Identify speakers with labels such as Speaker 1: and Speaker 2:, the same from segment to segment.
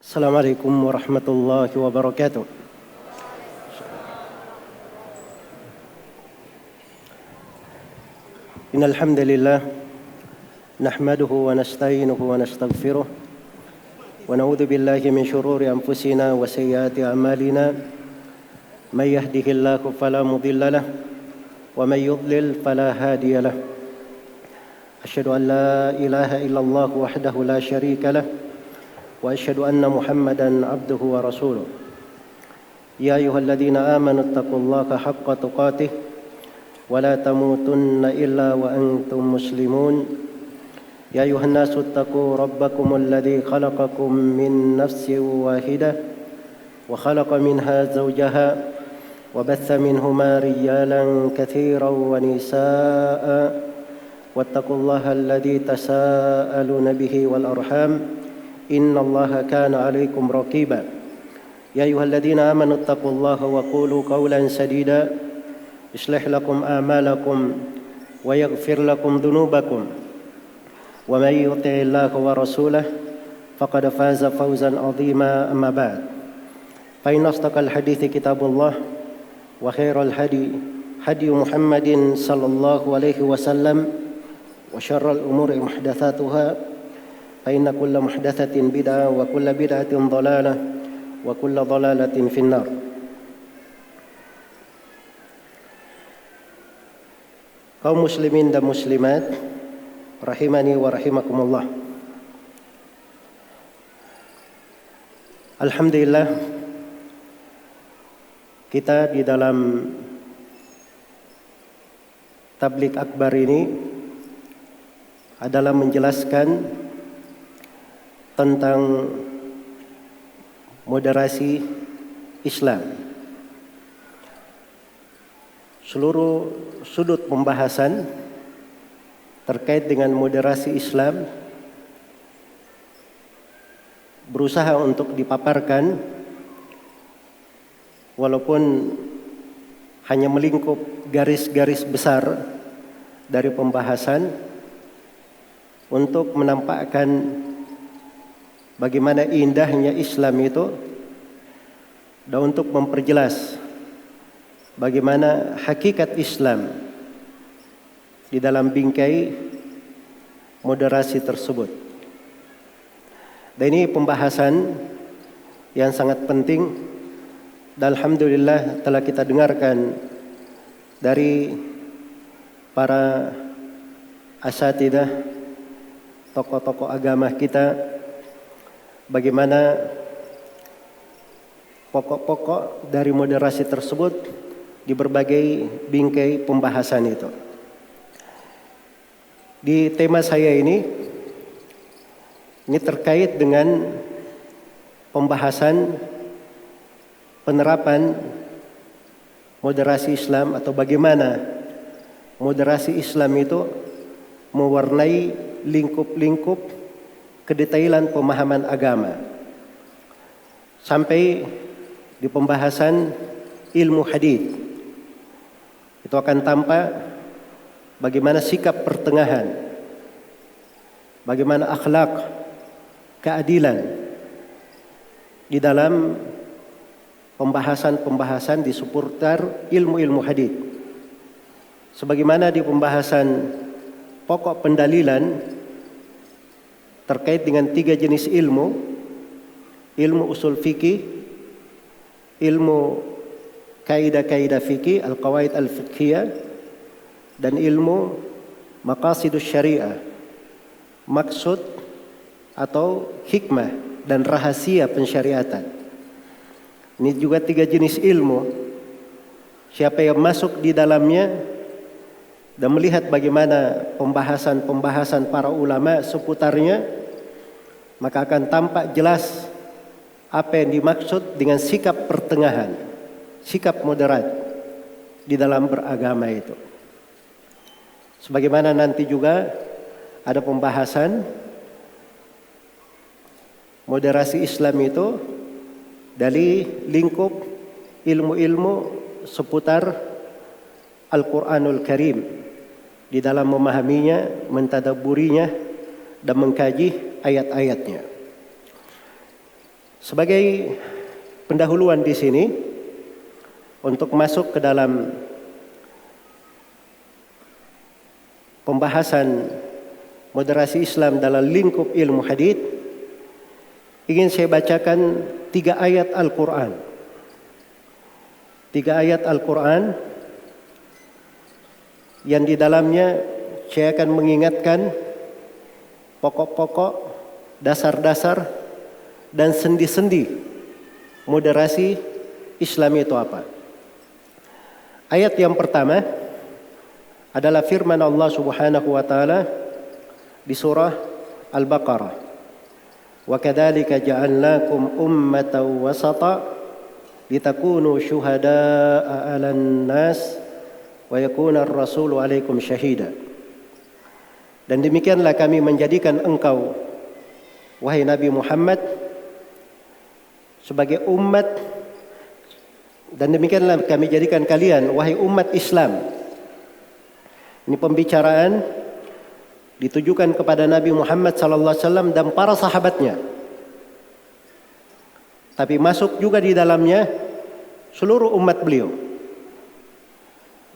Speaker 1: Assalamualaikum warahmatullahi wabarakatuh. Innal hamdalillah nahmaduhu wa nasta'inuhu wa nastaghfiruh wa na'udzu billahi min shururi anfusina wa sayyiati a'malina. May yahdihillahu fala mudilla lahu wa may yudlil fala hadiya lahu. Asyhadu an la ilaha illallah wahdahu la syarika lahu وأشهد أن محمدًا عبده ورسوله يا أيها الذين آمنوا اتقوا الله حق تقاته ولا تموتن إلا وأنتم مسلمون يا أيها الناس اتقوا ربكم الذي خلقكم من نفس واحدة وخلق منها زوجها وبث منهما رجالًا كثيرًا ونساء واتقوا الله الذي تساءلون به والأرحام إن الله كان عليكم رقيبا يا أيها الذين آمنوا اتقوا الله وقولوا قولا سديدا يصلح لكم أعمالكم ويغفر لكم ذنوبكم ومن يطع الله ورسوله فقد فاز فوزا عظيما أما بعد فإن أصدق الحديث كتاب الله وخير الهدي هدي محمد صلى الله عليه وسلم وشر الأمور محدثاتها فإن كل محدثة بدعة وكل بدعة ضلالة وكل ضلالة في النار. Kaum muslimin dan muslimat rahimani wa rahimakumullah. Alhamdulillah kita di dalam tabligh akbar ini adalah menjelaskan tentang moderasi Islam. Seluruh sudut pembahasan terkait dengan moderasi Islam berusaha untuk dipaparkan walaupun hanya melingkup garis-garis besar dari pembahasan untuk menampakkan bagaimana indahnya Islam itu dan untuk memperjelas bagaimana hakikat Islam di dalam bingkai moderasi tersebut. Dan ini pembahasan yang sangat penting dan alhamdulillah telah kita dengarkan dari para asatidzah, tokoh-tokoh agama kita, bagaimana pokok-pokok dari moderasi tersebut di berbagai bingkai pembahasan itu. Di tema saya ini terkait dengan pembahasan penerapan moderasi Islam atau bagaimana moderasi Islam itu mewarnai lingkup-lingkup kedetailan pemahaman agama sampai di pembahasan ilmu hadits. Itu akan tampak bagaimana sikap pertengahan, bagaimana akhlak, keadilan di dalam pembahasan-pembahasan di seputar ilmu-ilmu hadits. Sebagaimana di pembahasan pokok pendalilan terkait dengan 3 jenis ilmu: ilmu usul fikih, ilmu kaidah-kaidah fikih, al-qawaid al-fiqhiyah, dan ilmu maqasidus syariah, maksud atau hikmah dan rahasia pensyariatan. Ini juga 3 jenis ilmu. Siapa yang masuk di dalamnya dan melihat bagaimana pembahasan-pembahasan para ulama seputarnya, maka akan tampak jelas apa yang dimaksud dengan sikap pertengahan, sikap moderat di dalam beragama itu. Sebagaimana nanti juga ada pembahasan moderasi Islam itu dari lingkup ilmu-ilmu seputar Al-Quranul Karim, di dalam memahaminya, mentadabburinya, dan mengkaji ayat-ayatnya. Sebagai pendahuluan di sini untuk masuk ke dalam pembahasan moderasi Islam dalam lingkup ilmu hadits, ingin saya bacakan 3 ayat Al-Quran. 3 ayat Al-Quran yang di dalamnya saya akan mengingatkan pokok-pokok, dasar-dasar, dan sendi-sendi moderasi Islam itu apa. Ayat yang pertama adalah firman Allah Subhanahu wa taala di surah Al-Baqarah. Wa kadzalika ja'alnakum ummatan wasata litakunu syuhada'a 'alan nas wa yakuna ar-rasulu 'alaikum syahida. Dan demikianlah kami menjadikan engkau, wahai Nabi Muhammad, sebagai umat, dan demikianlah kami jadikan kalian, wahai umat Islam. Ini pembicaraan ditujukan kepada Nabi Muhammad SAW dan para sahabatnya. Tapi masuk juga di dalamnya seluruh umat beliau.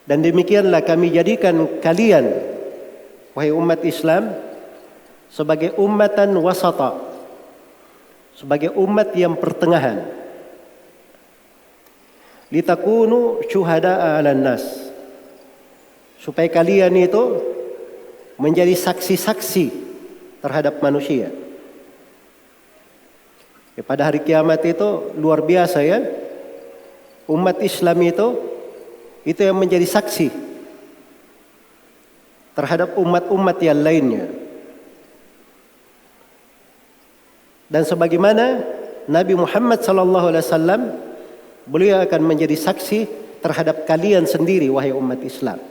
Speaker 1: Dan demikianlah kami jadikan kalian, wahai umat Islam, sebagai ummatan wasata, sebagai umat yang pertengahan. Litakunu syuhada'a 'alan nas, supaya kalian itu menjadi saksi-saksi terhadap manusia. Ya, pada hari kiamat itu luar biasa ya. Umat Islam itu yang menjadi saksi terhadap umat-umat yang lainnya. Dan sebagaimana Nabi Muhammad SAW, beliau akan menjadi saksi terhadap kalian sendiri, wahai umat Islam.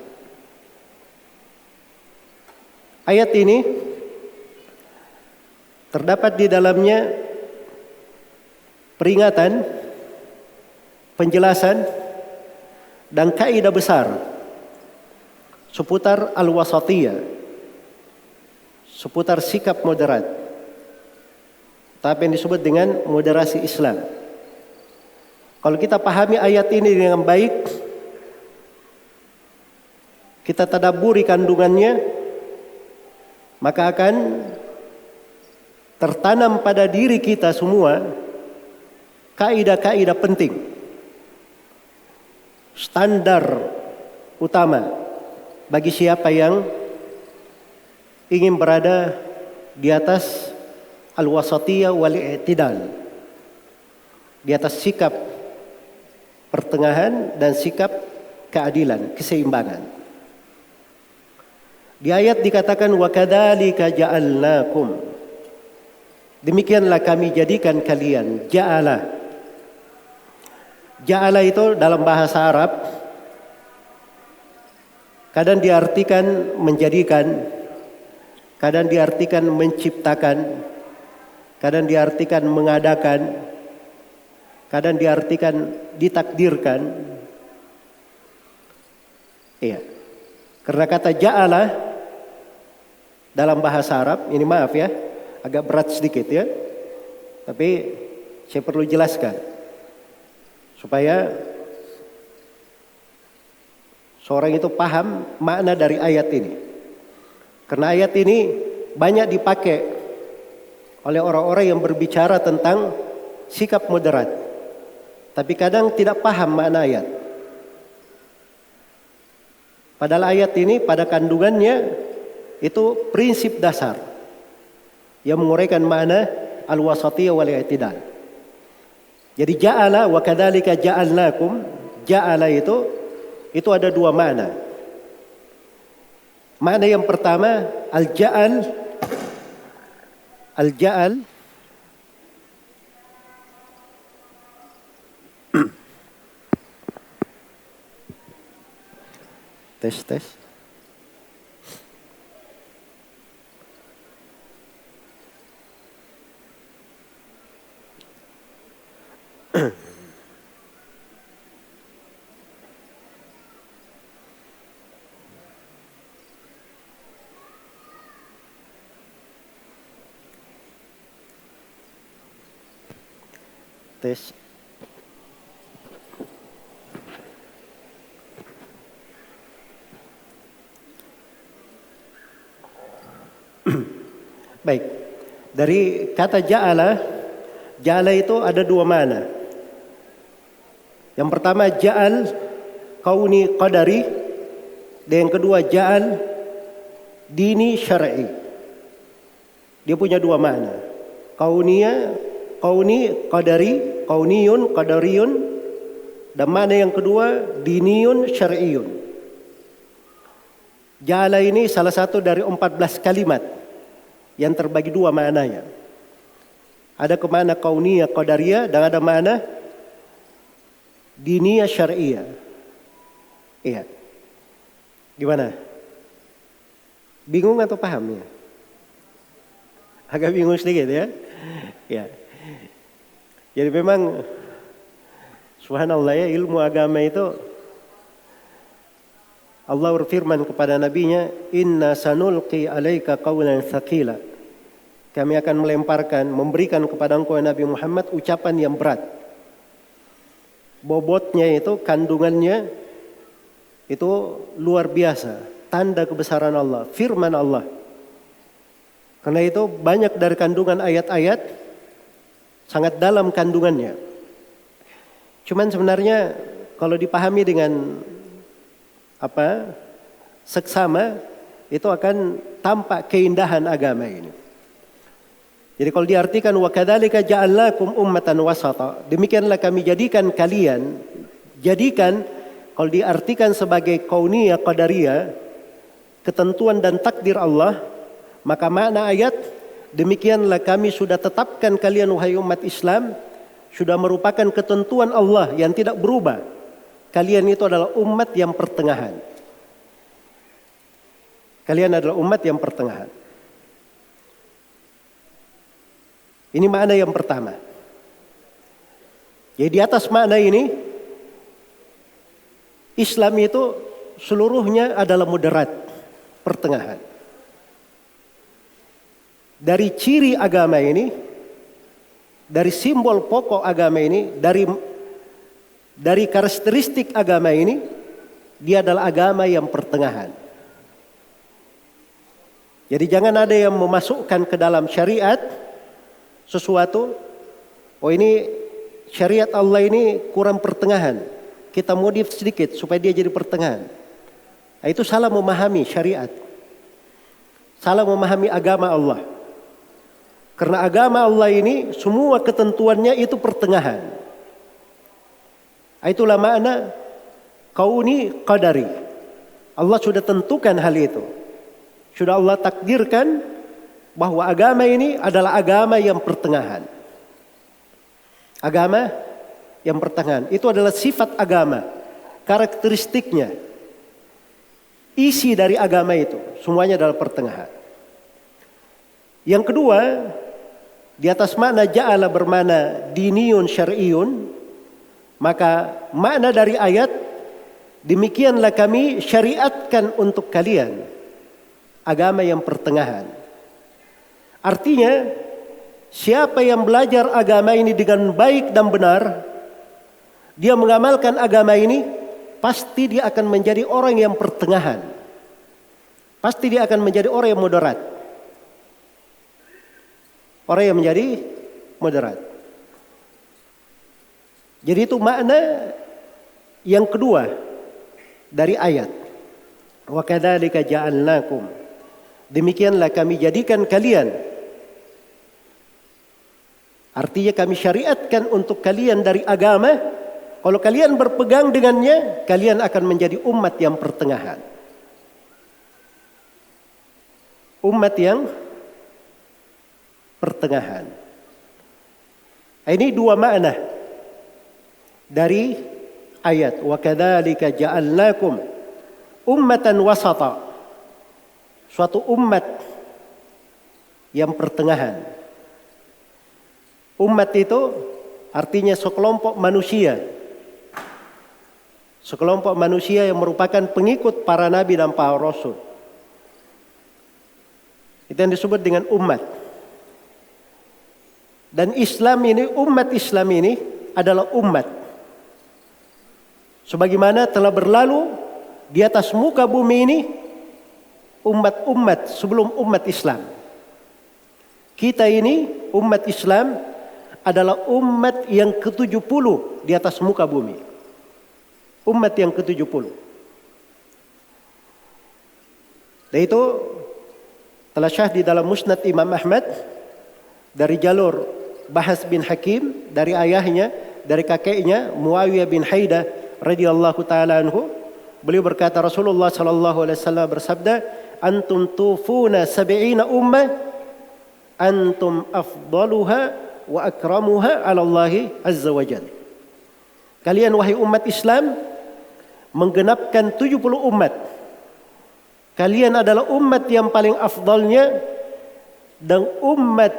Speaker 1: Ayat ini terdapat di dalamnya peringatan, penjelasan, dan kaidah besar seputar al-wasatiyah, seputar sikap moderat, tapi yang disebut dengan moderasi Islam. Kalau kita pahami ayat ini dengan baik, kita tadabburi kandungannya, maka akan tertanam pada diri kita semua kaidah-kaidah penting, standar utama bagi siapa yang ingin berada di atas al-wasatiyah wal i'tidal, di atas sikap pertengahan dan sikap keadilan, keseimbangan. Di ayat dikatakan wa kadzalika ja'alnakum, demikianlah kami jadikan kalian. Ja'ala itu dalam bahasa Arab kadang diartikan menjadikan, kadang diartikan menciptakan, kadang diartikan mengadakan, kadang diartikan ditakdirkan. Iya. Karena kata ja'ala dalam bahasa Arab, ini maaf ya, agak berat sedikit ya. Tapi saya perlu jelaskan supaya seorang itu paham makna dari ayat ini. Karena ayat ini banyak dipakai oleh orang-orang yang berbicara tentang sikap moderat, tapi kadang tidak paham makna ayat. Padahal ayat ini pada kandungannya itu prinsip dasar yang menguraikan makna al-wasatiyah wal i'tidal. Jadi ja'ala wa kadzalika ja'alnakum, ja'ala itu ada 2 makna. Makna yang pertama al-ja'al tes. Tes. Baik. Dari kata ja'ala itu ada dua makna. Yang pertama ja'al kauni qadari, dan yang kedua ja'al dini syar'i. Dia punya dua makna. Kauni qadari, kauniyun qadariyun, dan makna yang kedua diniyun syar'iyun. Ja'ala ini salah satu dari 14 kalimat yang terbagi dua maknanya. Ada makna kauniyah qadariyah dan ada makna diniyah syar'iyah. Iya. Gimana? Bingung atau paham ya? Agak bingung sedikit ya? Ya. Jadi memang subhanallah ya, ilmu agama itu Allah berfirman kepada nabinya, "Inna sanulqi 'alaika qawlan tsaqila." Kami akan memberikan kepada engkau Nabi Muhammad ucapan yang berat. Bobotnya itu, kandungannya itu luar biasa. Tanda kebesaran Allah, firman Allah. Karena itu banyak dari kandungan ayat-ayat sangat dalam kandungannya. Cuman sebenarnya kalau dipahami dengan seksama, itu akan tampak keindahan agama ini. Jadi kalau diartikan wa kadzalika ja'alnakum ummatan wasata, demikianlah kami jadikan kalian, kalau diartikan sebagai kauniyah qadariyah, ketentuan dan takdir Allah, maka makna ayat demikianlah kami sudah tetapkan kalian wahai umat Islam, sudah merupakan ketentuan Allah yang tidak berubah. Kalian itu adalah umat yang pertengahan. Kalian adalah umat yang pertengahan. Ini makna yang pertama. Jadi di atas makna ini, Islam itu seluruhnya adalah moderat, pertengahan. Dari ciri agama ini, dari simbol pokok agama ini, dari karakteristik agama ini, dia adalah agama yang pertengahan. Jadi jangan ada yang memasukkan ke dalam syariat sesuatu, oh ini syariat Allah ini kurang pertengahan, kita modif sedikit supaya dia jadi pertengahan. Nah, itu salah memahami syariat, salah memahami agama Allah. Karena agama Allah ini semua ketentuannya itu pertengahan. Itulah makna kauni qadari. Allah sudah tentukan hal itu. Sudah Allah takdirkan bahwa agama ini adalah agama yang pertengahan. Agama yang pertengahan. Itu adalah sifat agama. Karakteristiknya. Isi dari agama itu. Semuanya adalah pertengahan. Yang kedua, di atas makna ja'ala bermakna diniyun syar'iyun, maka makna dari ayat, demikianlah kami syariatkan untuk kalian agama yang pertengahan. Artinya, siapa yang belajar agama ini dengan baik dan benar, dia mengamalkan agama ini, pasti dia akan menjadi orang yang pertengahan. Pasti dia akan menjadi orang yang moderat. Orang yang menjadi moderat. Jadi itu makna yang kedua dari ayat. Wa kadzalika ja'alnakum. Demikianlah kami jadikan kalian. Artinya kami syariatkan untuk kalian dari agama. Kalau kalian berpegang dengannya, kalian akan menjadi umat yang pertengahan. Umat yang pertengahan. Ini dua makna dari ayat. Wa kadzalika ja'alnakum ummatan wasata. Suatu umat yang pertengahan. Umat itu artinya sekelompok manusia. Sekelompok manusia yang merupakan pengikut para nabi dan para rasul. Itu yang disebut dengan umat. Dan Islam ini, umat Islam ini adalah umat. Sebagaimana telah berlalu di atas muka bumi ini umat-umat sebelum umat Islam. Kita ini umat Islam adalah umat yang ke-70 di atas muka bumi. Umat yang ke-70. Dan itu telah syah di dalam Musnad Imam Ahmad dari jalur Bahas bin Hakim, dari ayahnya, dari kakeknya Muawiyah bin Haidah radhiyallahu taala anhu. Beliau berkata, Rasulullah sallallahu alaihi wasallam bersabda, "Antum tufuna 70 ummah, antum afdaluha wa akramuha 'ala Allah azza wa jalla." Kalian wahai umat Islam menggenapkan 70 umat. Kalian adalah umat yang paling afdalnya dan umat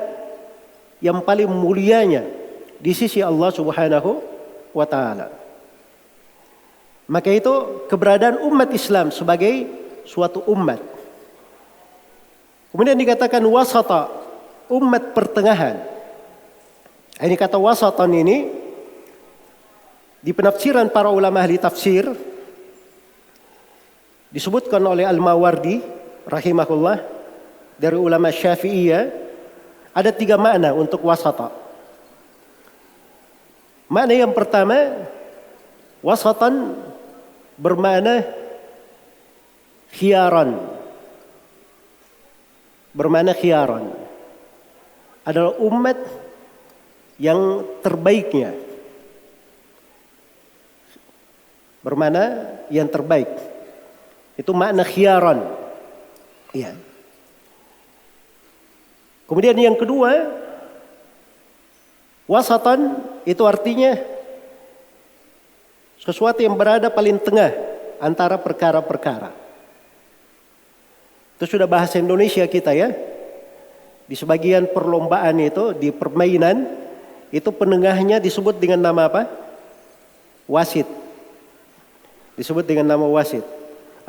Speaker 1: yang paling mulianya di sisi Allah Subhanahu wa taala. Maka itu keberadaan umat Islam sebagai suatu umat. Kemudian dikatakan wasata, umat pertengahan. Ini kata wasatan ini di penafsiran para ulama ahli tafsir disebutkan oleh Al-Mawardi rahimahullah dari ulama Syafi'iyah, ada 3 makna untuk wasata. Makna yang pertama, wasatan bermakna khiyaran. Bermakna khiyaran. Adalah umat yang terbaiknya. Bermakna yang terbaik. Itu makna khiyaran. Ya. Kemudian yang kedua, wasatan itu artinya sesuatu yang berada paling tengah antara perkara-perkara. Itu sudah bahasa Indonesia kita ya. Di sebagian perlombaan itu, di permainan, itu penengahnya disebut dengan nama apa? Wasit. Disebut dengan nama wasit.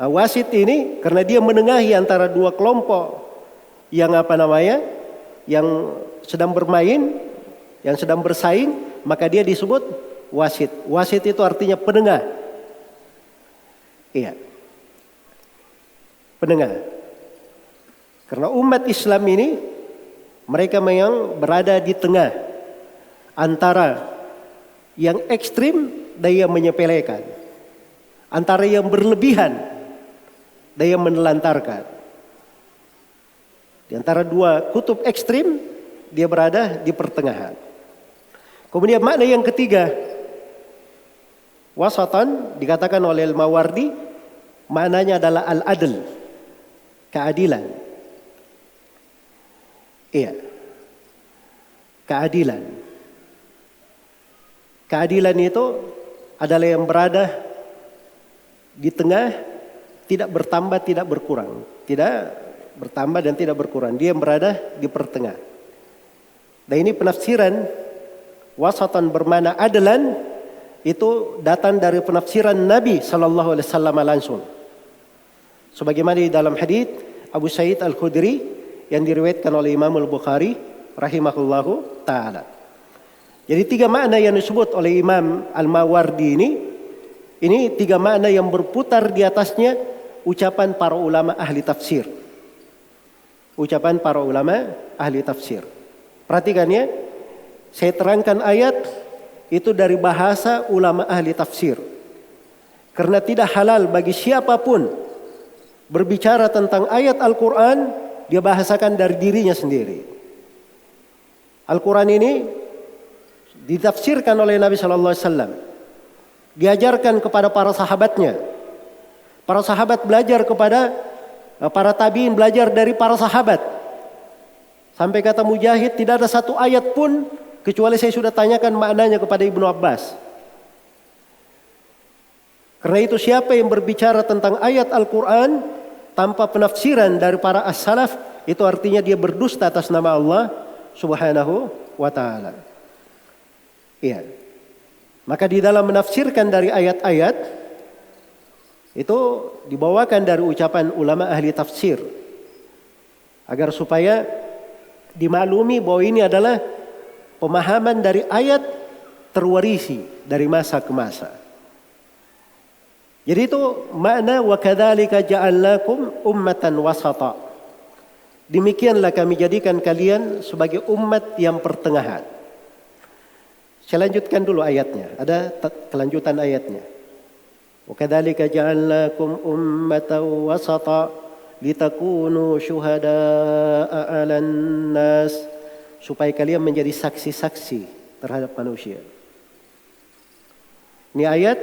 Speaker 1: Nah, wasit ini karena dia menengahi antara 2 kelompok yang apa namanya? Yang sedang bermain, yang sedang bersaing, maka dia disebut wasit. Wasit itu artinya penengah. Iya. Penengah. Karena umat Islam ini mereka memang berada di tengah antara yang ekstrim dan yang menyepelekan, antara yang berlebihan dan yang menelantarkan. Di antara 2 kutub ekstrim dia berada di pertengahan. Kemudian makna yang ketiga, wasatan dikatakan oleh Al-Mawardi, maknanya adalah al-adl, keadilan. Iya. Keadilan. Keadilan itu adalah yang berada di tengah, tidak bertambah, tidak berkurang. Tidak bertambah dan tidak berkurang. Dia yang berada di pertengah. Dan ini penafsiran wasatan bermakna adlan itu datang dari penafsiran Nabi sallallahu alaihi wasallam langsung. Sebagaimana di dalam hadis Abu Sa'id Al-Khudri yang diriwayatkan oleh Imam Al-Bukhari rahimahullahu taala. Jadi 3 makna yang disebut oleh Imam Al-Mawardi ini 3 makna yang berputar di atasnya ucapan para ulama ahli tafsir. Ucapan para ulama ahli tafsir. Perhatikan ya, saya terangkan ayat itu dari bahasa ulama ahli tafsir. Karena tidak halal bagi siapapun berbicara tentang ayat Al-Quran, dia bahasakan dari dirinya sendiri. Al-Quran ini ditafsirkan oleh Nabi Sallallahu Alaihi Wasallam, diajarkan kepada para sahabatnya. Para sahabat belajar kepada para tabi'in, belajar dari para sahabat. Sampai kata Mujahid, tidak ada satu ayat pun kecuali saya sudah tanyakan maknanya kepada Ibnu Abbas. Karena itu siapa yang berbicara tentang ayat Al-Quran tanpa penafsiran dari para as-salaf, itu artinya dia berdusta atas nama Allah Subhanahu wa ta'ala. Iya. Maka di dalam menafsirkan dari ayat-ayat itu dibawakan dari ucapan ulama ahli tafsir agar supaya dimaklumi bahwa ini adalah pemahaman dari ayat terwarisi dari masa ke masa. Jadi itu makna wa kadzalika ja'alnakum ummatan wasata. Demikianlah kami jadikan kalian sebagai umat yang pertengahan. Saya lanjutkan dulu ayatnya. Ada kelanjutan ayatnya. Wa kadzalika ja'alnakum ummatan wasata litakunu syuhada'a 'alan nas, supaya kalian menjadi saksi-saksi terhadap manusia. Ini ayat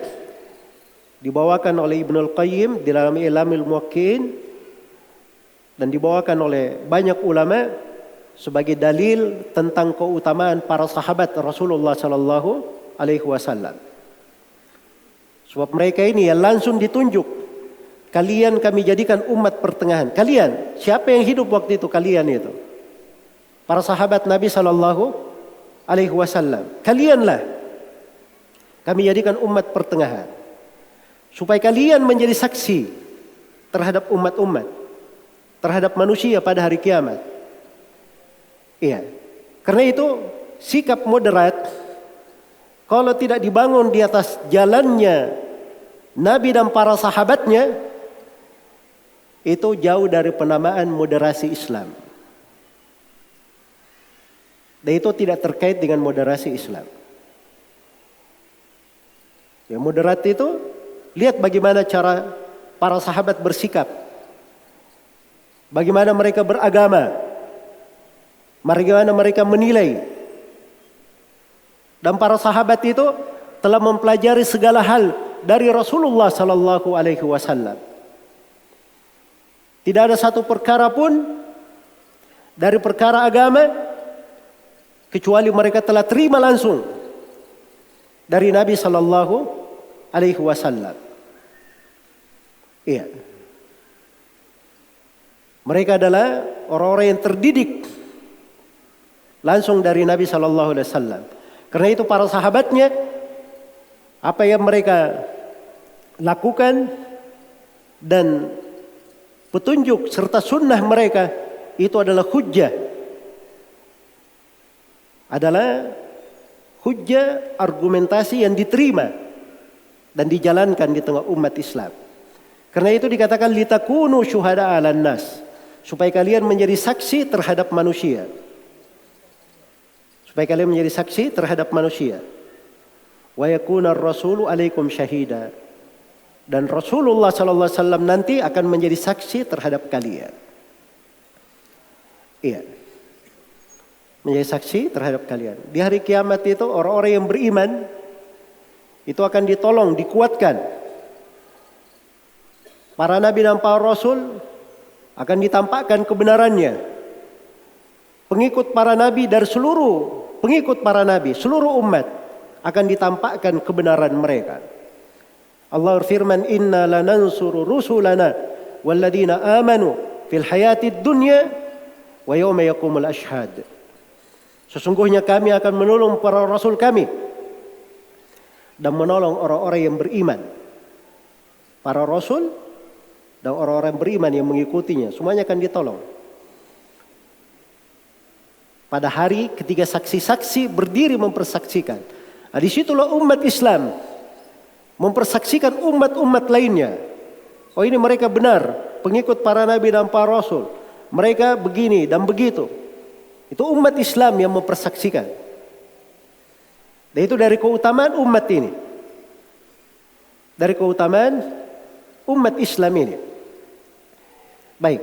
Speaker 1: dibawakan oleh Ibnul Qayyim di dalam I'lamul Muwaqqi'in dan dibawakan oleh banyak ulama sebagai dalil tentang keutamaan para sahabat Rasulullah sallallahu alaihi wasallam. Sebab mereka ini yang langsung ditunjuk, kalian kami jadikan umat pertengahan. Kalian, siapa yang hidup waktu itu? Kalian itu. Para sahabat Nabi sallallahu alaihi wasallam. Kalianlah kami jadikan umat pertengahan. Supaya kalian menjadi saksi terhadap umat-umat, terhadap manusia pada hari kiamat. Iya. Karena itu sikap moderat kalau tidak dibangun di atas jalannya Nabi dan para sahabatnya, itu jauh dari penamaan moderasi Islam. Dan itu tidak terkait dengan moderasi Islam. Ya, moderat itu, lihat bagaimana cara para sahabat bersikap. Bagaimana mereka beragama. Bagaimana mereka menilai. Dan para sahabat itu telah mempelajari segala hal dari Rasulullah sallallahu alaihi wasallam. Tidak ada satu perkara pun dari perkara agama kecuali mereka telah terima langsung dari Nabi sallallahu alaihi wasallam. Iya. Mereka adalah orang-orang yang terdidik langsung dari Nabi sallallahu alaihi wasallam. Karena itu para sahabatnya, apa yang mereka lakukan dan petunjuk serta sunnah mereka itu adalah hujjah. Adalah hujjah, argumentasi yang diterima dan dijalankan di tengah umat Islam. Karena itu dikatakan litakunu syuhada'a 'alan nas, supaya kalian menjadi saksi terhadap manusia. Supaya kalian menjadi saksi terhadap manusia. Wa yakuna ar-rasulu 'alaikum syahida. Dan Rasulullah sallallahu alaihi wasallam nanti akan menjadi saksi terhadap kalian. Iya. Menjadi saksi terhadap kalian. Di hari kiamat itu orang-orang yang beriman itu akan ditolong, dikuatkan. Para nabi dan para rasul akan ditampakkan kebenarannya. Pengikut para nabi dari seluruh pengikut para nabi, seluruh umat akan ditampakkan kebenaran mereka. Allah berfirman, "Inna lanansuru rusulana walladzina amanu fil hayatid dunya wa yauma yaqumul ashhad." Sesungguhnya kami akan menolong para rasul kami dan menolong orang-orang yang beriman. Para rasul dan orang-orang beriman yang mengikutinya semuanya akan ditolong. Pada hari ketika saksi-saksi berdiri mempersaksikan. Nah, disitulah umat Islam mempersaksikan umat-umat lainnya. Oh, ini mereka benar, pengikut para nabi dan para rasul. Mereka begini dan begitu. Itu umat Islam yang mempersaksikan. Dan itu dari keutamaan umat ini. Dari keutamaan umat Islam ini. Baik.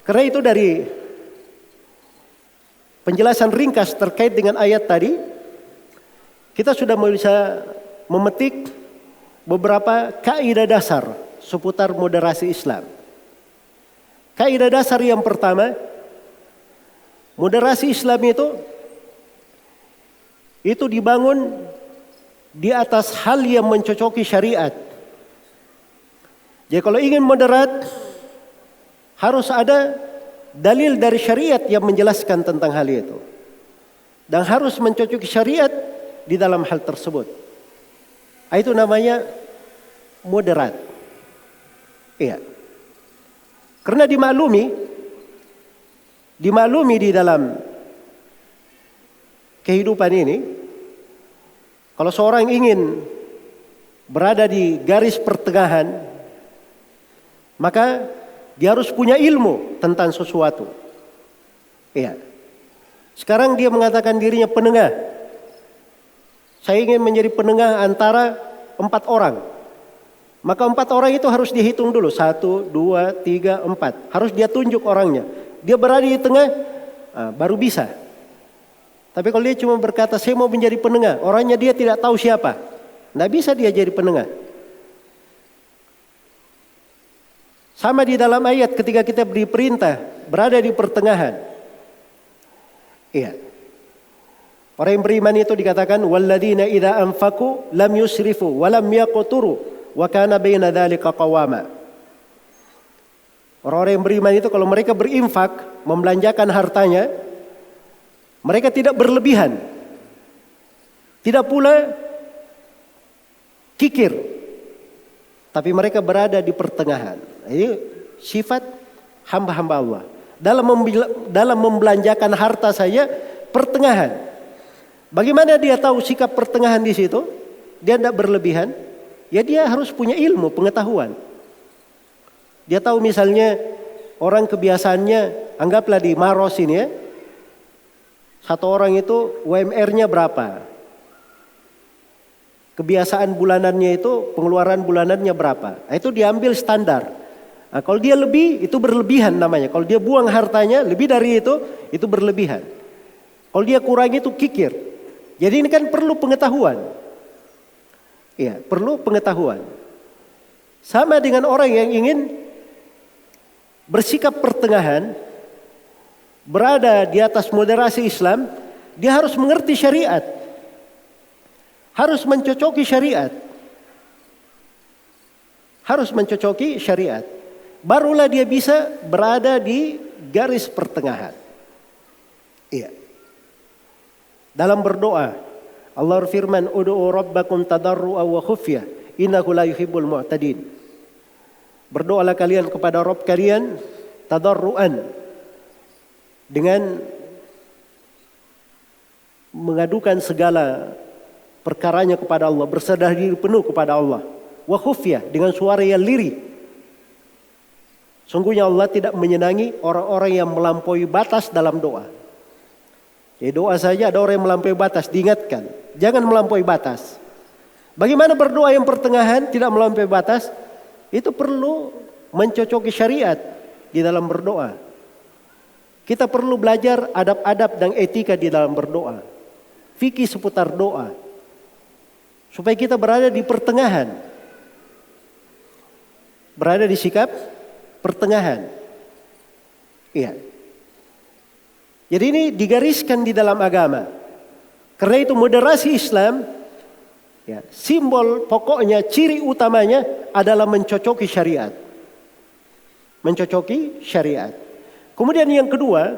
Speaker 1: Karena itu dari penjelasan ringkas terkait dengan ayat tadi, kita sudah bisa memetik beberapa kaidah dasar seputar moderasi Islam. Kaidah dasar yang pertama, moderasi Islam itu dibangun di atas hal yang mencocoki syariat. Jadi kalau ingin moderat, harus ada dalil dari syariat yang menjelaskan tentang hal itu. Dan harus mencocoki syariat di dalam hal tersebut. Itu namanya moderat. Iya. Karena dimaklumi di dalam kehidupan ini, kalau seorang ingin berada di garis pertengahan, maka dia harus punya ilmu tentang sesuatu. Iya. Sekarang dia mengatakan dirinya penengah. Saya ingin menjadi penengah antara 4 orang. Maka 4 orang itu harus dihitung dulu. 1, 2, 3, 4. Harus dia tunjuk orangnya. Dia berada di tengah, baru bisa. Tapi kalau dia cuma berkata saya mau menjadi penengah, orangnya dia tidak tahu siapa, tidak bisa dia jadi penengah. Sama di dalam ayat ketika kita beri perintah berada di pertengahan. Iya. Orang yang beriman itu dikatakan walladzina idza anfaqu lam yusrifu wa lam yaqturu wa kana baina dzalika qawama. Orang-orang yang beriman itu kalau mereka berinfak, membelanjakan hartanya, mereka tidak berlebihan. Tidak pula kikir. Tapi mereka berada di pertengahan. Ini sifat hamba-hamba Allah. Dalam membelanjakan harta saya, pertengahan. Bagaimana dia tahu sikap pertengahan di situ? Dia tidak berlebihan. Ya dia harus punya ilmu, pengetahuan. Dia tahu misalnya orang kebiasaannya, anggaplah di Maros ini ya. Satu orang itu UMR-nya berapa? Kebiasaan bulanannya itu, pengeluaran bulanannya berapa? Nah, itu diambil standar. Nah, kalau dia lebih, itu berlebihan namanya. Kalau dia buang hartanya lebih dari itu berlebihan. Kalau dia kurang itu kikir. Jadi ini kan perlu pengetahuan. Iya, perlu pengetahuan. Sama dengan orang yang ingin bersikap pertengahan, berada di atas moderasi Islam, dia harus mengerti syariat. Harus mencocoki syariat. Harus mencocoki syariat. Barulah dia bisa berada di garis pertengahan. Iya. Dalam berdoa, Allah berfirman, "Ud'u rabbakum tadarru'a wa khufyah, innahu la yuhibbul mu'tadin." Berdoalah kalian kepada Rabb kalian tadarru'an, dengan mengadukan segala perkaranya kepada Allah, berserah diri penuh kepada Allah. Wa khufyah, dengan suara yang lirih. Sungguhnya Allah tidak menyenangi orang-orang yang melampaui batas dalam doa. Jadi doa saja ada orang yang melampaui batas, diingatkan. Jangan melampaui batas. Bagaimana berdoa yang pertengahan tidak melampaui batas? Itu perlu mencocoki syariat di dalam berdoa. Kita perlu belajar adab-adab dan etika di dalam berdoa. Fikih seputar doa. Supaya kita berada di pertengahan. Berada di sikap pertengahan. Iya. Jadi ini digariskan di dalam agama. Karena itu moderasi Islam, ya, simbol pokoknya, ciri utamanya adalah mencocoki syariat. Mencocoki syariat. Kemudian yang kedua,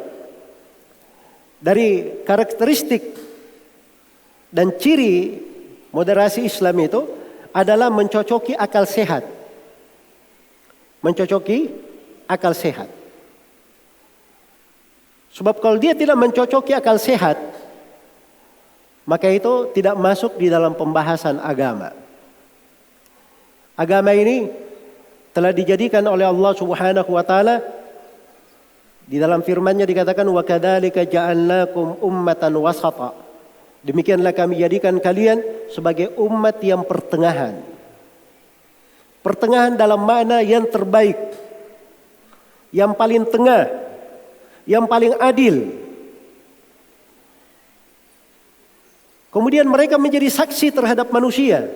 Speaker 1: dari karakteristik dan ciri moderasi Islam itu adalah mencocoki akal sehat. Mencocoki akal sehat. Sebab kalau dia tidak mencocoki akal sehat, maka itu tidak masuk di dalam pembahasan agama. Agama ini telah dijadikan oleh Allah Subhanahu wa taala di dalam firman-Nya dikatakan wa kadzalika ja'alnakum ummatan wasata. Demikianlah kami jadikan kalian sebagai umat yang pertengahan. Pertengahan dalam makna yang terbaik. Yang paling tengah, yang paling adil. Kemudian mereka menjadi saksi terhadap manusia.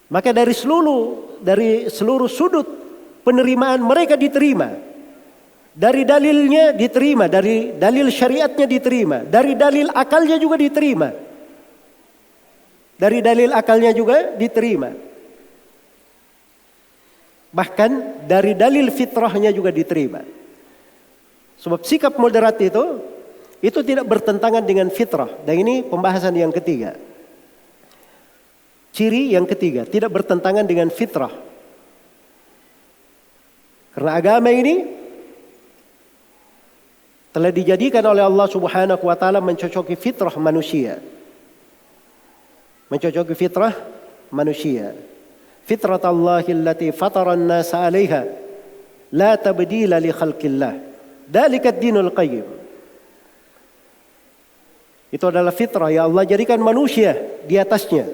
Speaker 1: Maka dari seluruh sudut penerimaan mereka diterima. Dari dalilnya diterima, dari dalil syariatnya diterima, dari dalil akalnya juga diterima. Dari dalil akalnya juga diterima. Bahkan dari dalil fitrahnya juga diterima. Sebab sikap moderat itu tidak bertentangan dengan fitrah. Dan ini pembahasan yang ketiga. Ciri yang ketiga, tidak bertentangan dengan fitrah. Karena agama ini telah dijadikan oleh Allah Subhanahu wa taala mencocoki fitrah manusia. Mencocoki fitrah manusia. Fitrat Allahi allati fatara an-nasa 'alaiha la tabdila li khalqillah. Dzalika ad-dinul qayyim. Itu adalah fitrah yang Allah jadikan manusia di atasnya.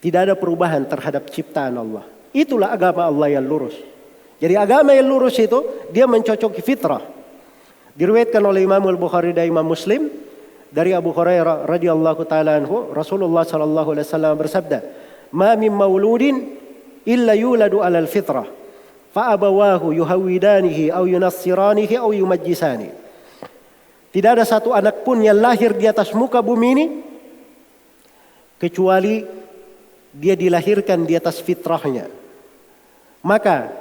Speaker 1: Tidak ada perubahan terhadap ciptaan Allah. Itulah agama Allah yang lurus. Jadi agama yang lurus itu dia mencocoki fitrah. Diriwayatkan oleh Imam Al-Bukhari dan Imam Muslim dari Abu Hurairah radhiyallahu taala anhu, Rasulullah sallallahu alaihi wasallam bersabda, "Ma min mauludin illa yuladu 'alal fitrah, fa abawahu yuhawidanihi aw yunassiranihi aw yumajjisani." Tidak ada satu anak pun yang lahir di atas muka bumi ini kecuali dia dilahirkan di atas fitrahnya. Maka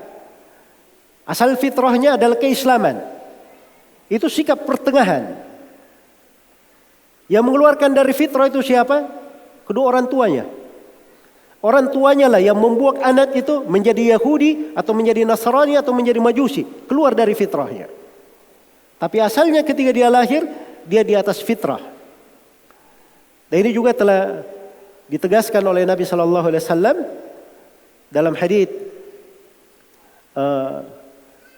Speaker 1: asal fitrahnya adalah keislaman. Itu sikap pertengahan. Yang mengeluarkan dari fitrah itu siapa? Kedua orang tuanya. Orang tuanya lah yang membuat anak itu menjadi Yahudi atau menjadi Nasrani atau menjadi Majusi. Keluar dari fitrahnya. Tapi asalnya ketika dia lahir, dia di atas fitrah. Dan ini juga telah ditegaskan oleh Nabi Sallallahu Alaihi Wasallam dalam hadits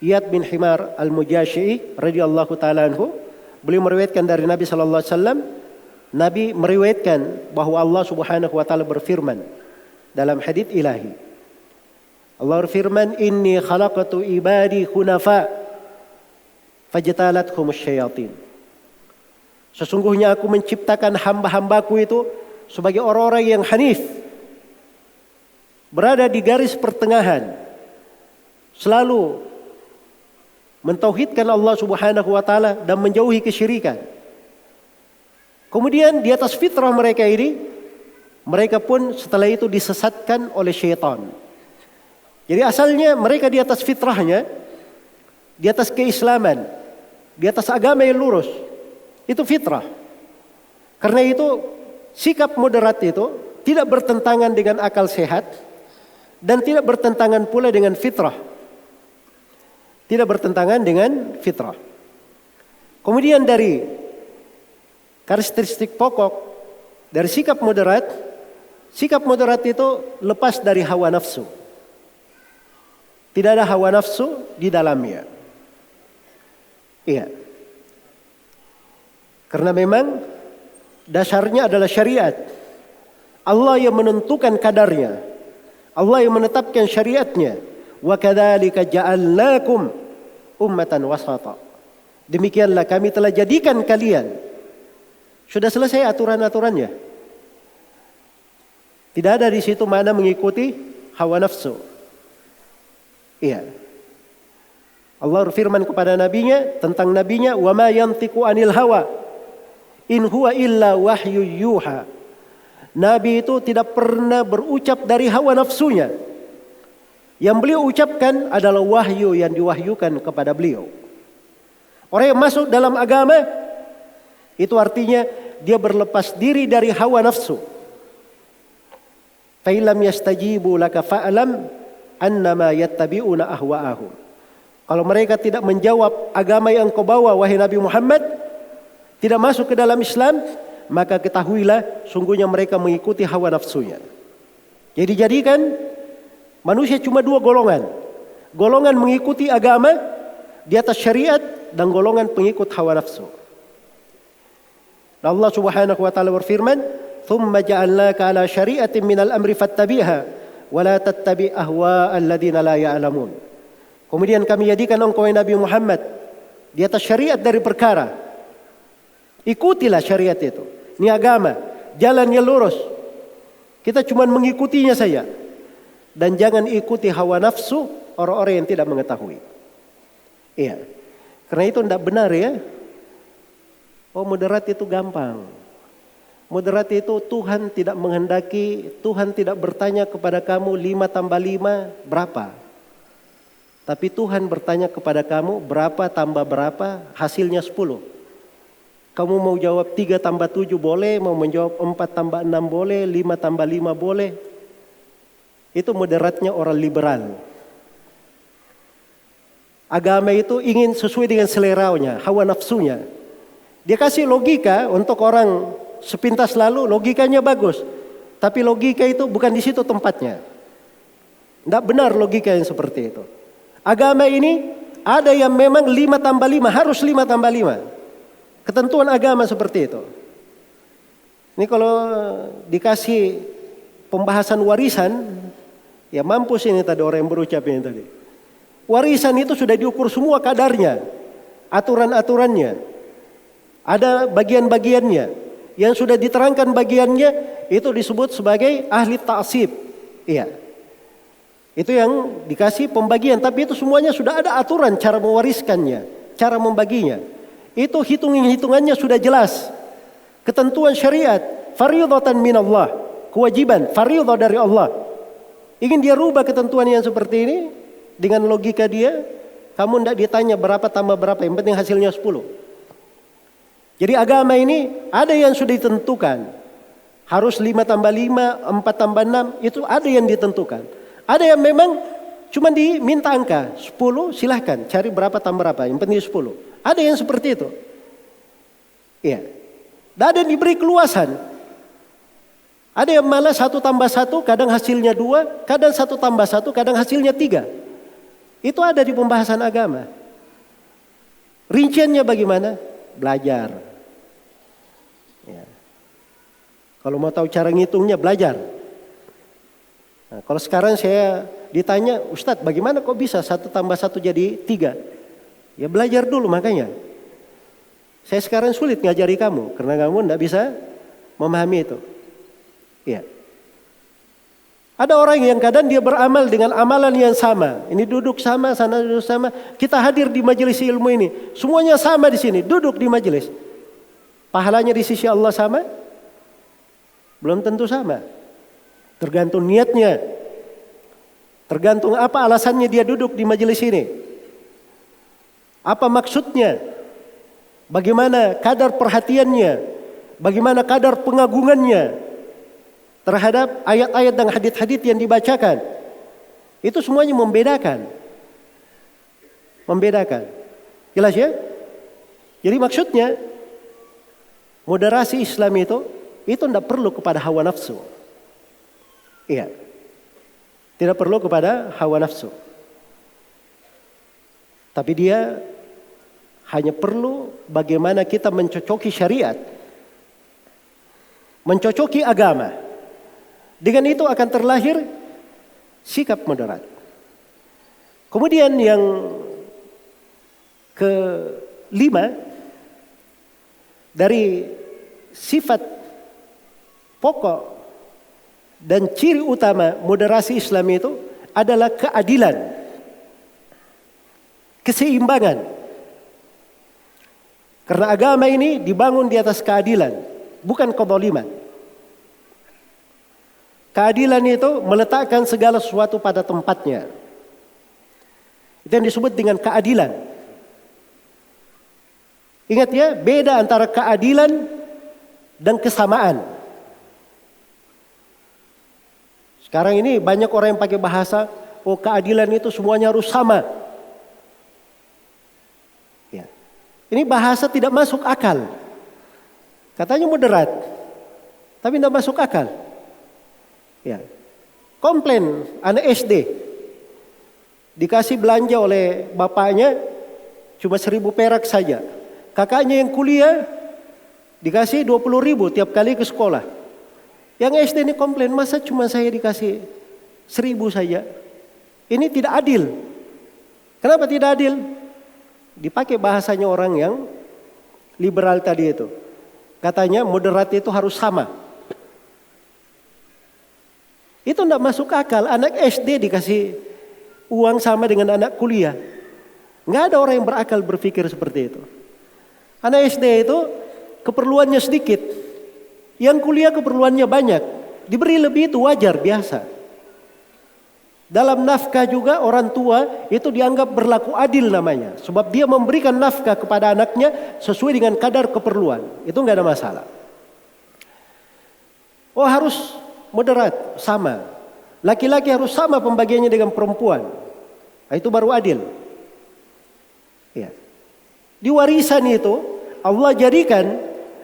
Speaker 1: Iyad bin Himar al-Mujashi'i radhiyallahu taala anhu. Beliau meriwayatkan dari Nabi Sallallahu Alaihi Wasallam, Nabi meriwayatkan bahwa Allah Subhanahu Wa Taala berfirman dalam hadits ilahi. Allah berfirman, "Inni khalaqtu ibadi hunafa fajtalathum asyayatin." Sesungguhnya aku menciptakan hamba-hambaku itu sebagai orang-orang yang hanif, berada di garis pertengahan, selalu mentauhidkan Allah Subhanahu wa taala dan menjauhi kesyirikan. Kemudian di atas fitrah mereka ini, mereka pun setelah itu disesatkan oleh syaitan. Jadi asalnya mereka di atas fitrahnya, di atas keislaman, di atas agama yang lurus. Itu fitrah. Karena itu sikap moderat itu tidak bertentangan dengan akal sehat dan tidak bertentangan pula dengan fitrah. Tidak bertentangan dengan fitrah. Kemudian dari karakteristik pokok dari sikap moderat itu lepas dari hawa nafsu. Tidak ada hawa nafsu di dalamnya. Iya. Karena memang dasarnya adalah syariat. Allah yang menentukan kadarnya. Allah yang menetapkan syariatnya. Wa kadzalika ja'alnakum ummatan wasata. Demikianlah kami telah jadikan kalian. Sudah selesai aturan-aturannya. Tidak ada di situ mana mengikuti hawa nafsu. Iya. Allah berfirman kepada nabinya tentang nabinya, "Wa ma yantiqu 'anil hawa in huwa illa wahyu yuha." Nabi itu tidak pernah berucap dari hawa nafsunya. Yang beliau ucapkan adalah wahyu yang diwahyukan kepada beliau. Orang yang masuk dalam agama itu artinya dia berlepas diri dari hawa nafsu. Fa illam yastajibu laka fa'lam annama yattabi'una ahwa'ahum. Kalau mereka tidak menjawab agama yang kau bawa wahai Nabi Muhammad, tidak masuk ke dalam Islam, maka ketahuilah sungguhnya mereka mengikuti hawa nafsunya. Jadi jadikan manusia cuma dua golongan. Golongan mengikuti agama di atas syariat dan golongan pengikut hawa nafsu. Allah Subhanahu wa taala berfirman, "Tsumma ja'alnaka 'ala syari'atin minal amri fattabi'ha wa la tattabi' ahwa'al ladzina la ya'lamun." Kemudian kami jadikan engkau Nabi Muhammad di atas syariat dari perkara. Ikutilah syariat itu. Ini agama, jalan yang lurus. Kita cuma mengikutinya saja. Dan jangan ikuti hawa nafsu orang-orang yang tidak mengetahui. Iya. Karena itu tidak benar ya. Oh, moderat itu gampang. Moderat itu Tuhan tidak menghendaki, Tuhan tidak bertanya kepada kamu 5 tambah 5 berapa. Tapi Tuhan bertanya kepada kamu berapa tambah berapa, hasilnya 10. Kamu mau jawab 3 tambah 7 boleh, mau menjawab 4 tambah 6 boleh, 5 tambah 5 boleh. Itu moderatnya orang liberal. Agama itu ingin sesuai dengan seleranya, hawa nafsunya. Dia kasih logika untuk orang sepintas lalu, logikanya bagus. Tapi logika itu bukan di situ tempatnya. Tidak benar logika yang seperti itu. Agama ini ada yang memang 5+5, harus 5+5. Ketentuan agama seperti itu. Ini kalau dikasih pembahasan warisan, ya mampus ini tadi orang yang berucap ini tadi. Warisan itu sudah diukur semua kadarnya, aturan-aturannya, ada bagian-bagiannya. Yang sudah diterangkan bagiannya itu disebut sebagai ahli ta'sib. Iya. Itu yang dikasih pembagian, tapi itu semuanya sudah ada aturan cara mewariskannya, cara membaginya. Itu hitungannya sudah jelas. Ketentuan syariat, fardhatan minallah, kewajiban, fardhah dari Allah. Ingin dia rubah ketentuan yang seperti ini dengan logika dia, kamu tidak ditanya berapa tambah berapa, yang penting hasilnya 10. Jadi agama ini ada yang sudah ditentukan. Harus 5+5, 4+6, itu ada yang ditentukan. Ada yang memang cuma diminta angka 10, silahkan cari berapa tambah berapa, yang penting 10. Ada yang seperti itu. Iya. Dan ada yang diberi keluasan. Ada yang malah 1+1, kadang hasilnya 2, kadang 1+1, kadang hasilnya 3. Itu ada di pembahasan agama. Rinciannya bagaimana? Belajar. Ya. Kalau mau tahu cara ngitungnya, belajar. Nah, kalau sekarang saya ditanya, Ustadz bagaimana kok bisa 1+1 jadi 3? Ya belajar dulu makanya. Saya sekarang sulit ngajari kamu karena kamu tidak bisa memahami itu. Ya. Ada orang yang kadang dia beramal dengan amalan yang sama. Ini duduk sama, sana duduk sama. Kita hadir di majelis ilmu ini, semuanya sama di sini, duduk di majelis. Pahalanya di sisi Allah sama? Belum tentu sama. Tergantung niatnya. Tergantung apa alasannya dia duduk di majelis ini. Apa maksudnya? Bagaimana kadar perhatiannya? Bagaimana kadar pengagungannya terhadap ayat-ayat dan hadits-hadits yang dibacakan? Itu semuanya membedakan. Membedakan. Jelas ya? Jadi maksudnya moderasi Islam itu tidak perlu kepada hawa nafsu. Iya. Tidak perlu kepada hawa nafsu. Tapi dia hanya perlu bagaimana kita mencocoki syariat. Mencocoki agama. Dengan itu akan terlahir sikap moderat. Kemudian yang kelima, dari sifat pokok dan ciri utama moderasi Islam itu adalah keadilan, keseimbangan. Karena agama ini dibangun di atas keadilan, bukan kezaliman. Keadilan itu meletakkan segala sesuatu pada tempatnya. Itu yang disebut dengan keadilan. Ingat ya, beda antara keadilan dan kesamaan. Sekarang ini banyak orang yang pakai bahasa, oh keadilan itu semuanya harus sama. Ya. Ini bahasa tidak masuk akal. Katanya moderat, tapi tidak masuk akal. Ya. Komplain anak SD. Dikasih belanja oleh bapaknya cuma 1.000 perak saja. Kakaknya yang kuliah dikasih 20.000 tiap kali ke sekolah. Yang SD ini komplain, masa cuma saya dikasih 1.000 saja? Ini tidak adil. Kenapa tidak adil? Dipakai bahasanya orang yang liberal tadi itu. Katanya moderat itu harus sama. Itu tidak masuk akal. Anak SD dikasih uang sama dengan anak kuliah. Nggak ada orang yang berakal berpikir seperti itu. Anak SD itu keperluannya sedikit. Yang kuliah keperluannya banyak. Diberi lebih itu wajar, biasa. Dalam nafkah juga orang tua itu dianggap berlaku adil namanya. Sebab dia memberikan nafkah kepada anaknya sesuai dengan kadar keperluan. Itu nggak ada masalah. Oh harus moderat, sama. Laki-laki harus sama pembagiannya dengan perempuan. Nah, itu baru adil. Ya. Di warisan itu Allah jadikan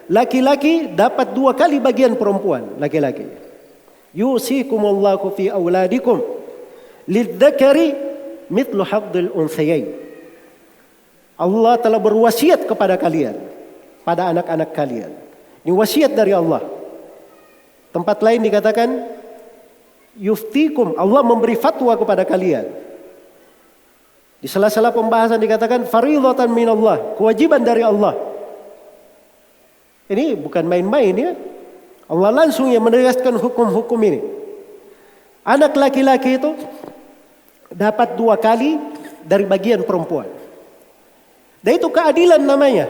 Speaker 1: laki-laki dapat 2 kali bagian perempuan, laki-laki. Yusikumullahu fi auladikum lidzakari mithlu hadzil unthayain. Allah telah berwasiat kepada kalian, pada anak-anak kalian. Ini wasiat dari Allah. Tempat lain dikatakan yuftikum, Allah memberi fatwa kepada kalian. Di sela-sela pembahasan dikatakan faridatan minallah, kewajiban dari Allah. Ini bukan main-main ya. Allah langsung yang menegaskan hukum-hukum ini. Anak laki-laki itu dapat 2 kali dari bagian perempuan. Dan itu keadilan namanya.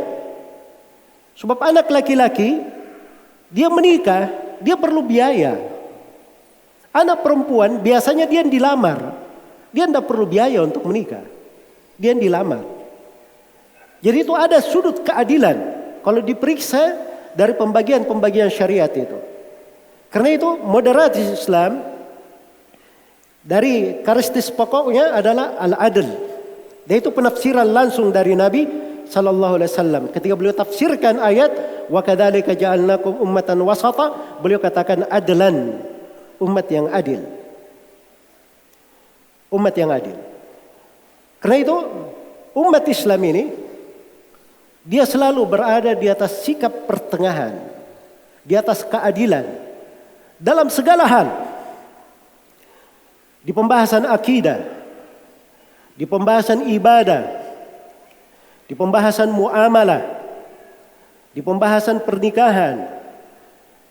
Speaker 1: Sebab anak laki-laki dia menikah, dia perlu biaya. Anak perempuan biasanya dia dilamar. Dia tidak perlu biaya untuk menikah. Dia dilamar. Jadi itu ada sudut keadilan kalau diperiksa dari pembagian-pembagian syariat itu. Karena itu moderasi Islam dari karakteristik pokoknya adalah al-adl. Dan itu penafsiran langsung dari Nabi sallallahu alaihi wasallam. Ketika beliau tafsirkan ayat wa kadzalika ja'alnakum ummatan wasata, beliau katakan adlan, umat yang adil. Umat yang adil. Karena itu umat Islam ini dia selalu berada di atas sikap pertengahan, di atas keadilan dalam segala hal. Di pembahasan akidah, di pembahasan ibadah, di pembahasan muamalah, di pembahasan pernikahan,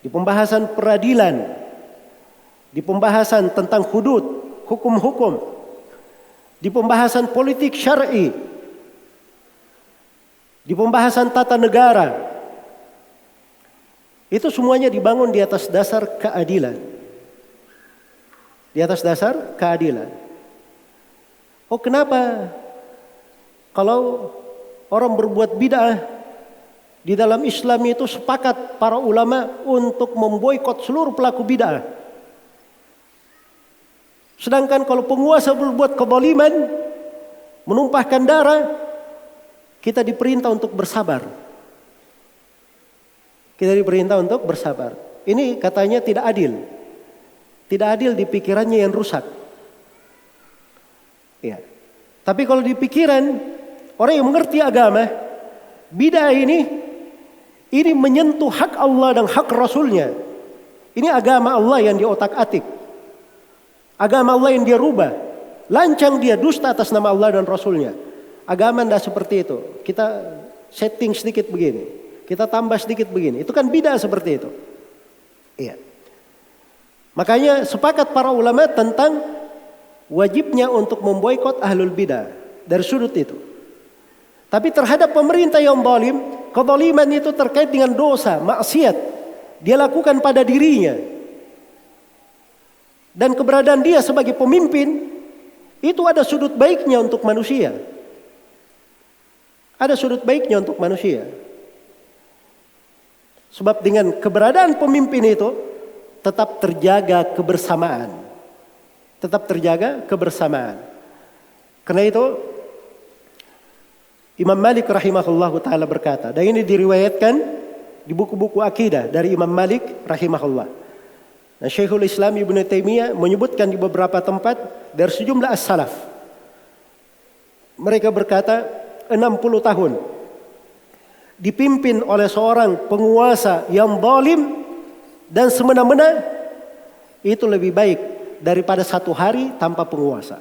Speaker 1: di pembahasan peradilan, di pembahasan tentang hudud, hukum-hukum, di pembahasan politik syar'i, di pembahasan tata negara. Itu semuanya dibangun di atas dasar keadilan. Di atas dasar keadilan. Oh, kenapa kalau orang berbuat bid'ah di dalam Islam itu sepakat para ulama untuk memboikot seluruh pelaku bid'ah? Sedangkan kalau penguasa berbuat kezaliman, menumpahkan darah, kita diperintah untuk bersabar. Kita diperintah untuk bersabar. Ini katanya tidak adil. Tidak adil di pikirannya yang rusak. Ya. Tapi kalau di pikiran orang yang mengerti agama, bid'ah ini menyentuh hak Allah dan hak Rasulnya. Ini agama Allah yang diotak-atik. Agama Allah yang dia rubah. Lancang dia dusta atas nama Allah dan Rasulnya. Agama tidak seperti itu. Kita setting sedikit begini. Kita tambah sedikit begini. Itu kan bid'ah seperti itu. Iya. Makanya sepakat para ulama tentang wajibnya untuk memboikot ahlul bid'ah. Dari sudut itu. Tapi terhadap pemerintah yang zalim, kezaliman itu terkait dengan dosa, maksiat. Dia lakukan pada dirinya. Dan keberadaan dia sebagai pemimpin, itu ada sudut baiknya untuk manusia. Ada sudut baiknya untuk manusia. Sebab dengan keberadaan pemimpin itu, tetap terjaga kebersamaan. Tetap terjaga kebersamaan. Karena itu, Imam Malik rahimahullah ta'ala berkata, dan ini diriwayatkan di buku-buku akidah dari Imam Malik rahimahullah. Nah, Syekhul Islam Ibnu Taimiyah menyebutkan di beberapa tempat dari sejumlah as-salaf. Mereka berkata 60 tahun dipimpin oleh seorang penguasa yang zalim dan semena-mena, itu lebih baik daripada 1 hari tanpa penguasa.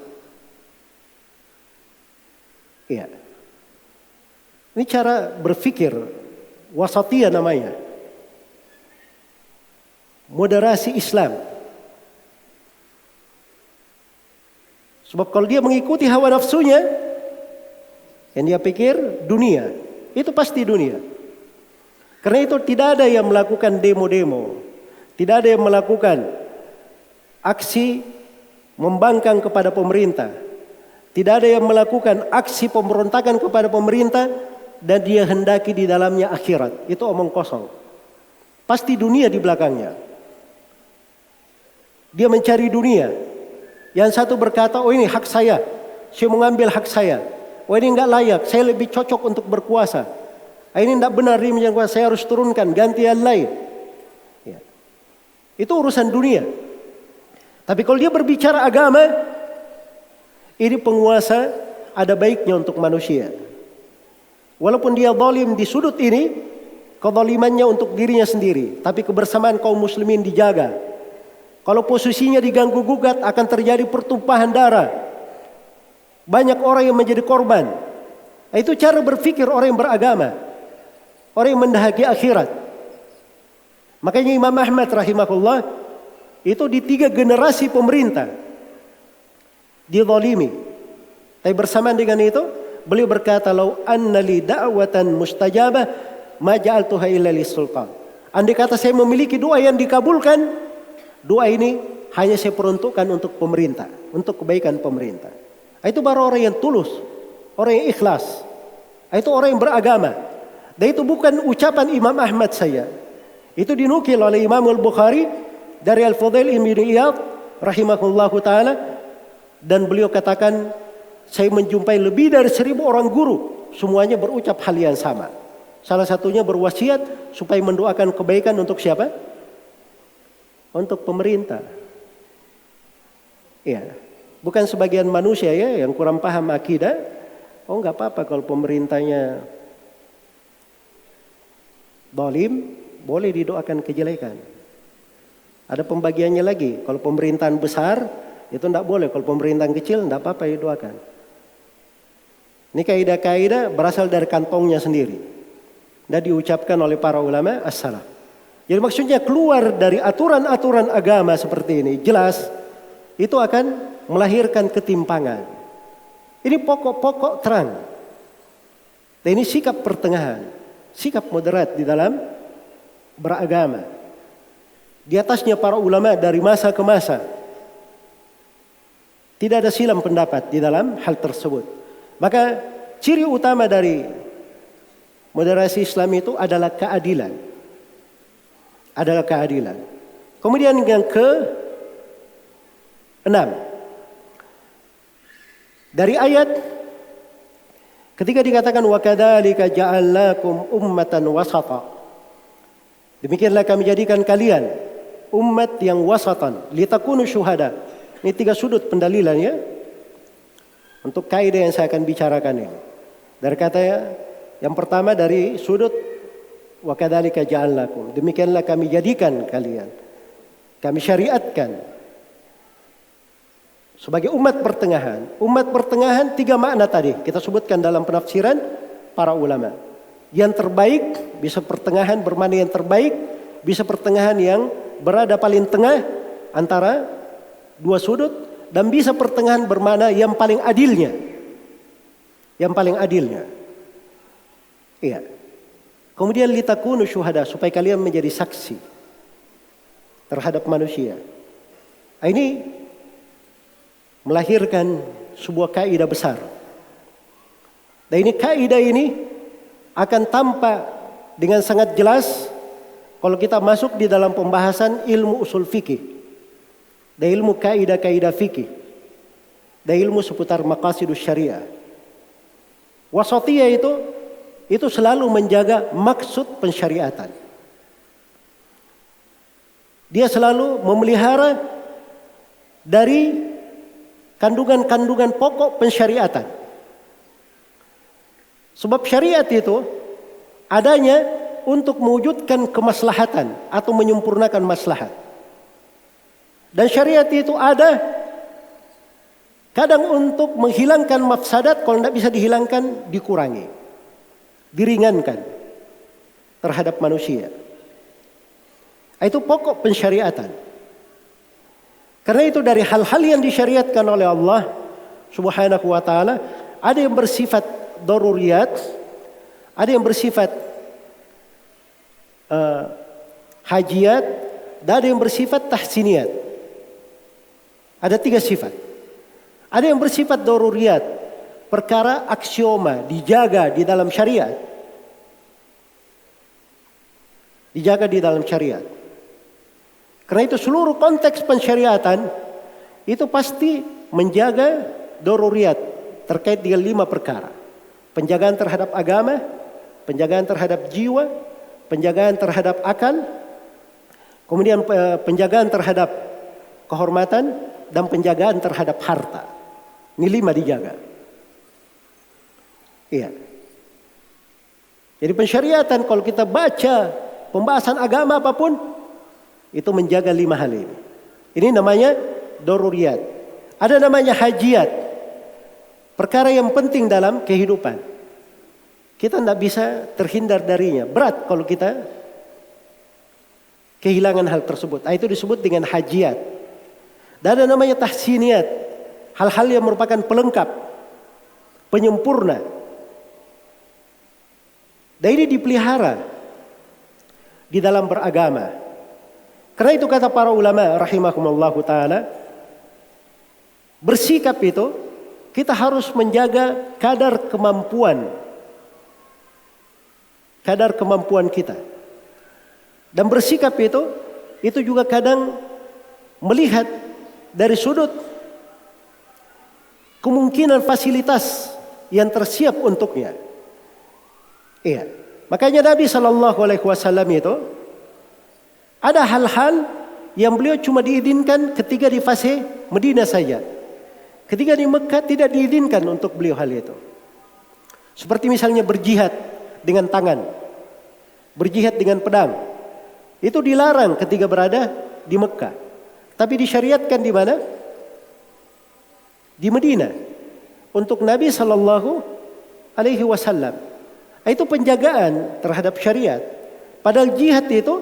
Speaker 1: Iya. Ini cara berpikir wasatiyah namanya. Moderasi Islam. Sebab kalau dia mengikuti hawa nafsunya, yang dia pikir dunia, itu pasti dunia. Karena itu tidak ada yang melakukan demo-demo, tidak ada yang melakukan aksi membangkang kepada pemerintah, tidak ada yang melakukan aksi pemberontakan kepada pemerintah dan dia hendaki di dalamnya akhirat. Itu omong kosong. Pasti dunia di belakangnya. Dia mencari dunia. Yang satu berkata, oh ini hak saya. Saya mengambil hak saya. Oh ini enggak layak, saya lebih cocok untuk berkuasa. Ini enggak benar, ini menjadi kuasa, saya harus turunkan, ganti yang lain. Ya. Itu urusan dunia. Tapi kalau dia berbicara agama, ini penguasa ada baiknya untuk manusia. Walaupun dia zalim di sudut ini, kezalimannya untuk dirinya sendiri. Tapi kebersamaan kaum muslimin dijaga. Kalau posisinya diganggu gugat akan terjadi pertumpahan darah. Banyak orang yang menjadi korban. Itu cara berpikir orang yang beragama. Orang yang mendahagi akhirat. Makanya Imam Ahmad rahimahullah itu di 3 generasi pemerintah dizalimi. Tapi bersamaan dengan itu beliau berkata, "Lau anna li da'watan mustajabah ma ja'altuha illa lis-sultan." Andai kata saya memiliki doa yang dikabulkan, doa ini hanya saya peruntukkan untuk pemerintah, untuk kebaikan pemerintah. Itu baru orang yang tulus, orang yang ikhlas. Itu orang yang beragama. Dan itu bukan ucapan Imam Ahmad saya. Itu dinukil oleh Imam Al-Bukhari dari Al-Fudail ibn Iyad rahimahullahu taala, dan beliau katakan, saya menjumpai lebih dari 1000 orang guru, semuanya berucap hal yang sama. Salah satunya berwasiat supaya mendoakan kebaikan untuk siapa? Untuk pemerintah. Ya, bukan sebagian manusia ya yang kurang paham akidah. Oh enggak apa-apa kalau pemerintahnya zalim, boleh didoakan kejelekan. Ada pembagiannya lagi. Kalau pemerintahan besar itu enggak boleh. Kalau pemerintahan kecil enggak apa-apa didoakan. Ini kaidah-kaidah berasal dari kantongnya sendiri. Dan diucapkan oleh para ulama as-salaf. Jadi maksudnya keluar dari aturan-aturan agama seperti ini, jelas itu akan melahirkan ketimpangan. Ini pokok-pokok terang. Dan ini sikap pertengahan, sikap moderat di dalam beragama. Di atasnya para ulama dari masa ke masa. Tidak ada silam pendapat di dalam hal tersebut. Maka ciri utama dari moderasi Islam itu adalah keadilan. Adalah keadilan. Kemudian yang ke-6. Dari ayat ketika dikatakan wa kadzalika ja'alnakum ummatan wasata. Demikianlah kami jadikan kalian umat yang wasatan litakunu syuhada. Ini 3 sudut pendalilan ya. Untuk kaidah yang saya akan bicarakan ini. Dari kata yang pertama dari sudut wa kadzalika ja'alnakum. Demikianlah kami jadikan kalian. Kami syariatkan sebagai umat pertengahan. Umat pertengahan 3 makna tadi kita sebutkan dalam penafsiran para ulama. Yang terbaik bisa pertengahan bermakna yang terbaik, bisa pertengahan yang berada paling tengah antara 2 sudut, dan bisa pertengahan bermakna yang paling adilnya. Yang paling adilnya. Iya. Kemudian litakunu syuhada, supaya kalian menjadi saksi terhadap manusia. Ini melahirkan sebuah kaidah besar. Dan ini kaidah ini akan tampak dengan sangat jelas kalau kita masuk di dalam pembahasan ilmu usul fikih. Dan ilmu kaidah-kaidah fikih. Dan ilmu seputar maqasidus syariah. Wasatiyah itu selalu menjaga maksud pensyariatan. Dia selalu memelihara dari kandungan-kandungan pokok pensyariatan. Sebab syariat itu adanya untuk mewujudkan kemaslahatan atau menyempurnakan maslahat. Dan syariat itu ada kadang untuk menghilangkan mafsadat, kalau tidak bisa dihilangkan dikurangi, diringankan terhadap manusia. Itu pokok pensyariatan. Karena itu dari hal-hal yang disyariatkan oleh Allah Subhanahu wa taala, ada yang bersifat daruriyat, ada yang bersifat hajiyat, dan ada yang bersifat tahsiniyat. Ada 3 sifat. Ada yang bersifat daruriyat, perkara aksioma, dijaga di dalam syariat. Dijaga di dalam syariat. Karena itu seluruh konteks pensyariatan itu pasti menjaga daruriyat terkait dengan 5 perkara. penjagaan terhadap agama, penjagaan terhadap jiwa, penjagaan terhadap akal, kemudian penjagaan terhadap kehormatan, dan penjagaan terhadap harta. Ini 5 dijaga. Iya. Jadi pensyariatan kalau kita baca pembahasan agama apapun, itu menjaga 5 hal ini. Ini namanya daruriyat. Ada namanya hajiat. Perkara yang penting dalam kehidupan. Kita tidak bisa terhindar darinya. Berat kalau kita kehilangan hal tersebut. Itu disebut dengan hajiat. Dan ada namanya tahsiniyat. Hal-hal yang merupakan pelengkap, penyempurna. Dan ini dipelihara di dalam beragama. Karena itu kata para ulama rahimahumullahu ta'ala, bersikap itu kita harus menjaga kadar kemampuan kita. Dan bersikap itu juga kadang melihat dari sudut kemungkinan fasilitas yang tersiap untuknya. Iya. Makanya Nabi SAW itu ada hal-hal yang beliau cuma diizinkan ketika di fase Madinah saja. Ketika di Mekah tidak diizinkan untuk beliau hal itu. Seperti misalnya berjihad dengan tangan, berjihad dengan pedang. Itu dilarang ketika berada di Mekah. Tapi disyariatkan di mana? Di Madinah. Untuk Nabi SAW. Itu penjagaan terhadap syariat. Padahal jihad itu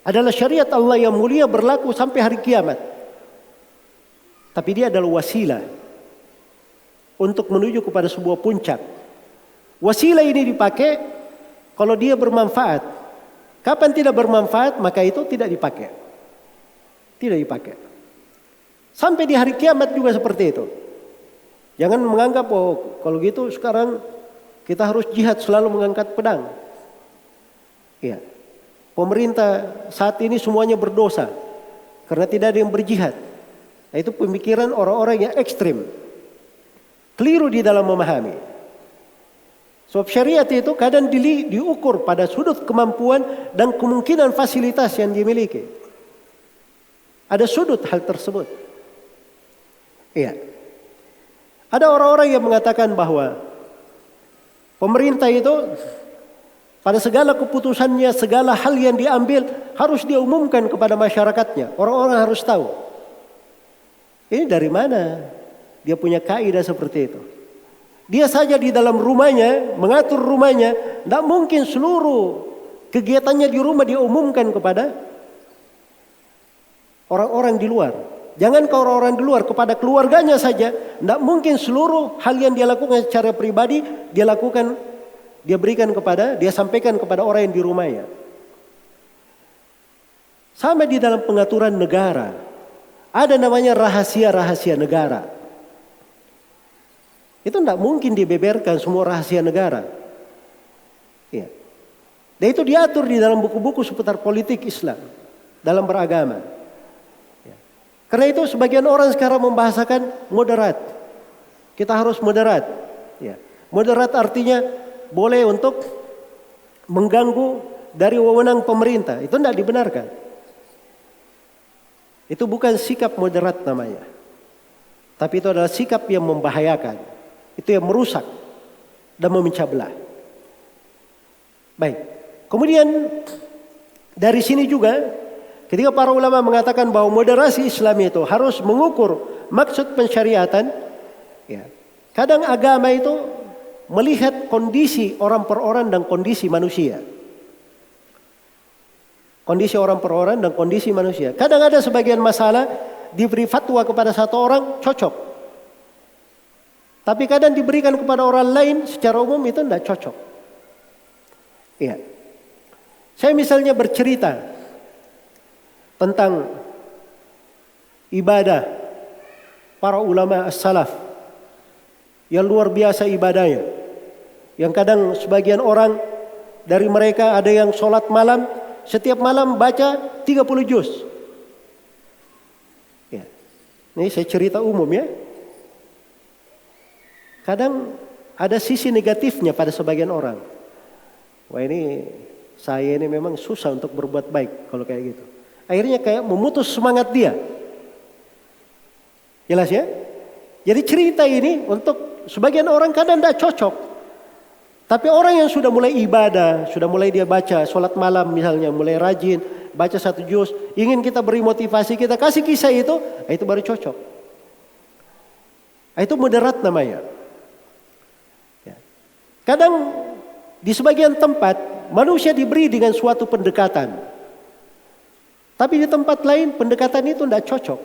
Speaker 1: adalah syariat Allah yang mulia berlaku sampai hari kiamat. Tapi dia adalah wasilah untuk menuju kepada sebuah puncak. Wasilah ini dipakai kalau dia bermanfaat. Kapan tidak bermanfaat, maka itu tidak dipakai. Tidak dipakai. Sampai di hari kiamat juga seperti itu. Jangan menganggap, oh kalau gitu sekarang kita harus jihad selalu mengangkat pedang. Ya. Pemerintah saat ini semuanya berdosa karena tidak ada yang berjihad. Nah, itu pemikiran orang-orang yang ekstrim. Keliru di dalam memahami. Sebab syariat itu kadang diukur pada sudut kemampuan dan kemungkinan fasilitas yang dimiliki. Ada sudut hal tersebut. Iya. Ada orang-orang yang mengatakan bahwa pemerintah itu pada segala keputusannya, segala hal yang diambil harus diumumkan kepada masyarakatnya. Orang-orang harus tahu. Ini dari mana dia punya kaidah seperti itu? Dia saja di dalam rumahnya, mengatur rumahnya, tidak mungkin seluruh kegiatannya di rumah diumumkan kepada orang-orang di luar. Jangan ke orang-orang di luar, kepada keluarganya saja. Tidak mungkin seluruh hal yang dia lakukan secara pribadi, dia sampaikan kepada orang yang di rumahnya. Sama di dalam pengaturan negara. Ada namanya rahasia-rahasia negara. Itu tidak mungkin dibeberkan semua rahasia negara. Ya. Dan itu diatur di dalam buku-buku seputar politik Islam. Dalam beragama. Ya. Karena itu sebagian orang sekarang membahasakan moderat. Kita harus moderat. Ya. Moderat artinya boleh untuk mengganggu dari wewenang pemerintah. Itu tidak dibenarkan. Itu bukan sikap moderat namanya. Tapi itu adalah sikap yang membahayakan. Itu yang merusak dan memecah belah. Baik. Kemudian dari sini juga ketika para ulama mengatakan bahwa moderasi Islam itu harus mengukur maksud pensyariatan, ya. Kadang agama itu melihat kondisi orang per orang dan kondisi manusia. Kondisi orang per orang dan kondisi manusia. Kadang ada sebagian masalah diberi fatwa kepada satu orang cocok. Tapi kadang diberikan kepada orang lain secara umum itu tidak cocok. Iya. Saya misalnya bercerita tentang ibadah para ulama as-salaf yang luar biasa ibadahnya. Yang kadang sebagian orang dari mereka ada yang sholat malam, setiap malam baca 30 juz. Ya. Ini saya cerita umum ya. Kadang ada sisi negatifnya pada sebagian orang. Wah ini saya ini memang susah untuk berbuat baik kalau kayak gitu. Akhirnya kayak memutus semangat dia. Jelas ya? Jadi cerita ini untuk sebagian orang kadang tidak cocok. Tapi orang yang sudah mulai ibadah, sudah mulai dia baca sholat malam misalnya, mulai rajin, baca 1 juz, ingin kita beri motivasi, kita kasih kisah itu baru cocok. Itu moderat namanya. Ya. Kadang di sebagian tempat manusia diberi dengan suatu pendekatan. Tapi di tempat lain pendekatan itu tidak cocok.